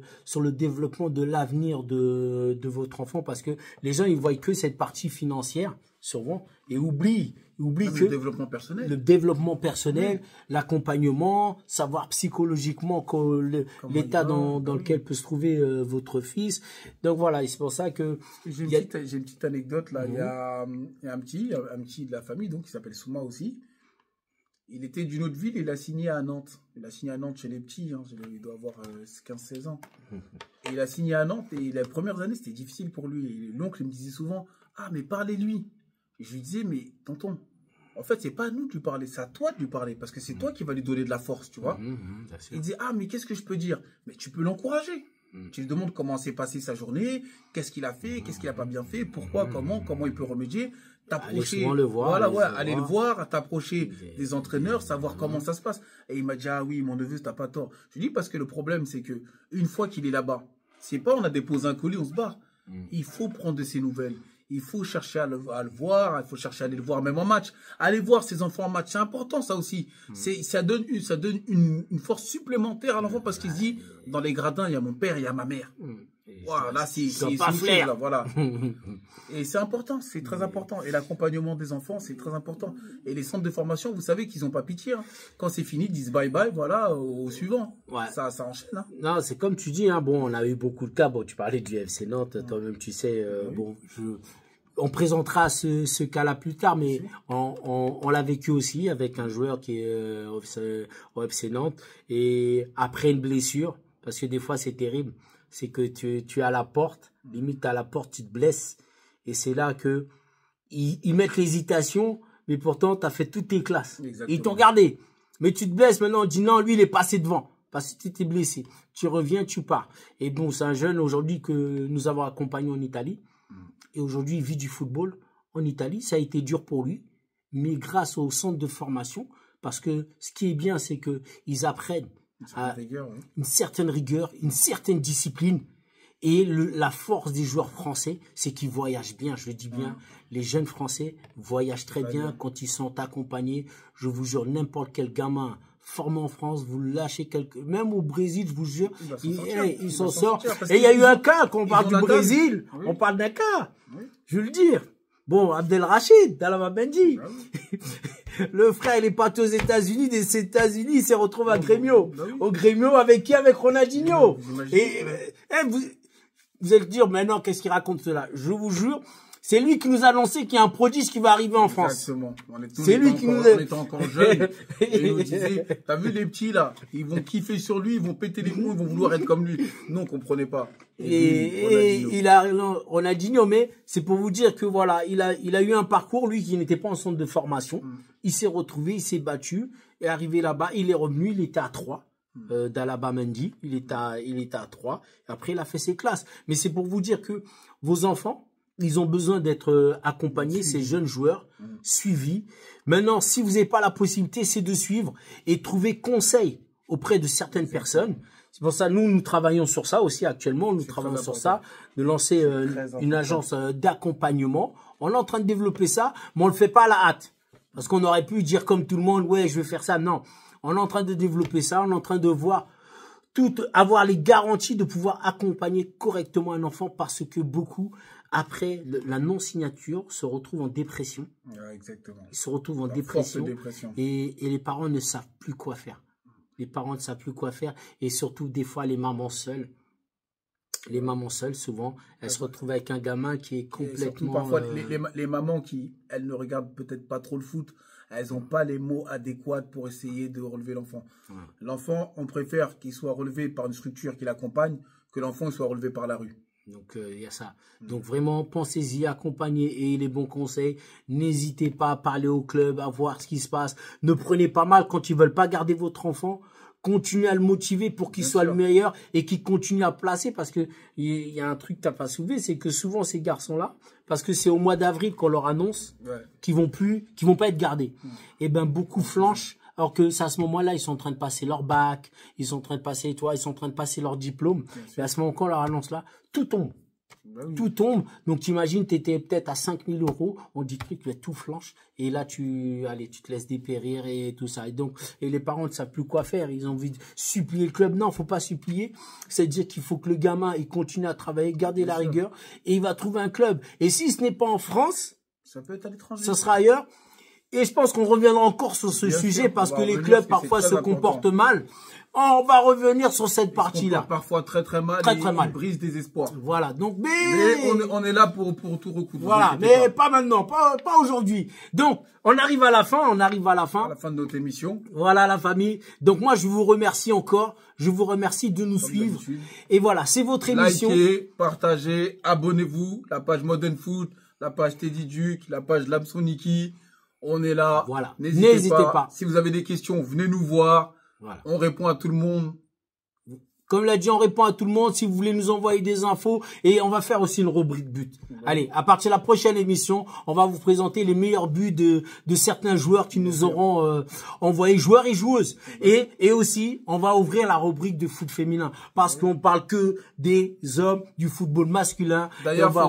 développement de l'avenir de votre enfant, parce que les gens, ils voient que cette partie financière, souvent, et oublient que le développement personnel, l'accompagnement, savoir psychologiquement l'état dans lequel peut se trouver votre fils. Donc voilà, c'est pour ça que... J'ai une petite anecdote, là. Il y a un petit de la famille, donc, qui s'appelle Souma aussi. Il était d'une autre ville et il a signé à Nantes. Il a signé à Nantes chez les petits, hein, il doit avoir 15-16 ans. Et il a signé à Nantes et les premières années, c'était difficile pour lui. L'oncle, il me disait souvent, ah, mais parlez-lui. Et je lui disais, mais tonton, en fait, c'est pas à nous de lui parler, c'est à toi de lui parler, parce que c'est toi qui vas lui donner de la force, tu vois. Il disait, ah, mais qu'est-ce que je peux dire? Mais tu peux l'encourager. Tu lui demandes comment s'est passée sa journée, qu'est-ce qu'il a fait, qu'est-ce qu'il n'a pas bien fait, pourquoi, comment il peut remédier. T'approcher, le voir, aller le voir, t'approcher des entraîneurs, savoir comment ça se passe. Et il m'a dit, ah oui, mon neveu, t'as pas tort. Je lui dis, parce que le problème, c'est que une fois qu'il est là-bas, c'est pas on a déposé un colis, on se barre. Il faut prendre de ses nouvelles. Il faut chercher à le voir, il faut chercher à aller le voir même en match. Aller voir ses enfants en match, c'est important ça aussi. Ça donne une force supplémentaire à l'enfant parce qu'il se dit, dans les gradins, il y a mon père, il y a ma mère. Voilà, là, c'est pas flair. Là, voilà. Et c'est important, c'est très important. Et l'accompagnement des enfants, c'est très important. Et les centres de formation, vous savez qu'ils n'ont pas pitié. Hein. Quand c'est fini, ils disent bye bye, voilà, au suivant. Ouais. Ça enchaîne. Hein. Non, c'est comme tu dis, hein, on a eu beaucoup de cas. Bon, tu parlais du FC Nantes, toi-même, tu sais. On présentera ce cas-là plus tard, mais on l'a vécu aussi avec un joueur qui est au FC Nantes. Et après une blessure, parce que des fois, c'est terrible. C'est que tu es à la porte, limite à la porte, tu te blesses. Et c'est là que ils mettent l'hésitation, mais pourtant, tu as fait toutes tes classes. Exactement. Ils t'ont gardé. Mais tu te blesses maintenant, on dit non, lui, il est passé devant. Parce que tu t'es blessé. Tu reviens, tu pars. Et bon, c'est un jeune aujourd'hui que nous avons accompagné en Italie. Et aujourd'hui, il vit du football en Italie. Ça a été dur pour lui. Mais grâce au centre de formation, parce que ce qui est bien, c'est qu'ils apprennent une certaine rigueur, une certaine discipline. Et la force des joueurs français, c'est qu'ils voyagent bien. Je le dis bien, les jeunes Français voyagent très bien quand ils sont accompagnés. Je vous jure, n'importe quel gamin formé en France, vous lâchez même au Brésil, je vous jure, il s'en sort. Et il y a eu un cas, quand on parle du Brésil, on parle d'un cas. Je veux le dire. Bon, Abdel Rachid, Dalama Benji. Le frère, il est parti aux États-Unis. Des États-Unis, il s'est retrouvé à Grêmio. Au Grêmio, avec qui? Avec Ronaldinho. Et vous allez dire, mais non, qu'est-ce qu'il raconte cela? Je vous jure, c'est lui qui nous a annoncé qu'il y a un prodige qui va arriver en France. Exactement. C'est lui qui nous a... On était encore jeunes. Et il nous disait, t'as vu les petits là, ils vont kiffer sur lui, ils vont péter les plombs, ils vont vouloir être comme lui. Non, on comprenait pas. Et il a Ronaldinho, mais c'est pour vous dire que voilà, il a eu un parcours, lui qui n'était pas en centre de formation. Il s'est retrouvé, il s'est battu, et arrivé là-bas, il est revenu, il était à 3. Dalaba Mendy, il était à 3. Et après, il a fait ses classes. Mais c'est pour vous dire que vos enfants, ils ont besoin d'être accompagnés, ces jeunes joueurs, suivis. Maintenant, si vous n'avez pas la possibilité, c'est de suivre et trouver conseil auprès de certaines personnes. C'est pour ça, nous travaillons sur ça aussi actuellement. Nous travaillons sur ça, de lancer une agence d'accompagnement. On est en train de développer ça, mais on ne le fait pas à la hâte. Parce qu'on aurait pu dire comme tout le monde, ouais, je vais faire ça. Non, on est en train de développer ça. On est en train de voir avoir les garanties de pouvoir accompagner correctement un enfant, parce que beaucoup, après la non-signature, se retrouvent en dépression. Ouais, exactement. Ils se retrouvent en dépression. Et les parents ne savent plus quoi faire. Les parents ne savent plus quoi faire. Et surtout, des fois, les mamans seules. Les mamans seules, souvent, elles se retrouvent avec un gamin qui est complètement... Parfois, les mamans elles ne regardent peut-être pas trop le foot, elles n'ont pas les mots adéquats pour essayer de relever l'enfant. L'enfant, on préfère qu'il soit relevé par une structure qui l'accompagne que l'enfant soit relevé par la rue. Donc, il y a ça. Donc, vraiment, pensez-y, accompagnez et les bons conseils. N'hésitez pas à parler au club, à voir ce qui se passe. Ne prenez pas mal quand ils ne veulent pas garder votre enfant. Continuez à le motiver pour qu'il soit le meilleur et qu'il continue à placer, parce que il y a un truc que tu n'as pas soulevé, c'est que souvent ces garçons-là, parce que c'est au mois d'avril qu'on leur annonce qu'ils vont pas être gardés. Et ben beaucoup flanchent, alors que c'est à ce moment-là, ils sont en train de passer leur bac, ils sont en train de passer, ils sont en train de passer leur diplôme. Et à ce moment, quand on leur annonce là, tout tombe. Tout tombe. Donc, t'imagines, tu étais peut-être à 5 000 €. On dit que tu as tout flanche. Et là, tu te laisses dépérir et tout ça. Et les parents ne savent plus quoi faire. Ils ont envie de supplier le club. Non, faut pas supplier. C'est-à-dire qu'il faut que le gamin, il continue à travailler, garder la rigueur. Et il va trouver un club. Et si ce n'est pas en France, ça peut être à l'étranger. Ça sera ailleurs. Et je pense qu'on reviendra encore sur ce sujet parce que les clubs parfois se comportent mal. On va revenir sur cette partie-là. Parfois très mal. Ils brisent des espoirs. Voilà. Donc, mais on est là pour tout recoudre. Voilà. Mais pas maintenant, pas aujourd'hui. Donc, on arrive à la fin. À la fin de notre émission. Voilà, la famille. Donc, moi, je vous remercie encore. Je vous remercie de nous suivre. Et voilà, c'est votre émission. Likez, partagez, abonnez-vous. La page Modern Foot, la page Teddy Duke, la page Lamsoniki. On est là. Voilà. N'hésitez pas. Si vous avez des questions, venez nous voir. Voilà. On répond à tout le monde. Comme l'a dit, on répond à tout le monde. Si vous voulez nous envoyer des infos, et on va faire aussi une rubrique but. Allez, à partir de la prochaine émission, on va vous présenter les meilleurs buts de certains joueurs qui nous auront envoyé, joueurs et joueuses. Et aussi, on va ouvrir la rubrique de foot féminin, parce qu'on parle que des hommes du football masculin. D'ailleurs, on va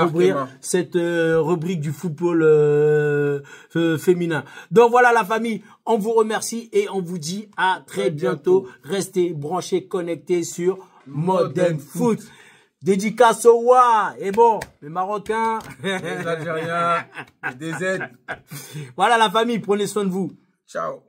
rouvrir cette rubrique du football féminin. Donc voilà, la famille, on vous remercie et on vous dit à très bientôt. Restez branchés, connectés sur Modern Foot. Dédicace au Wa. Et bon, les Marocains, les Algériens, les DZ. Voilà, la famille, prenez soin de vous. Ciao.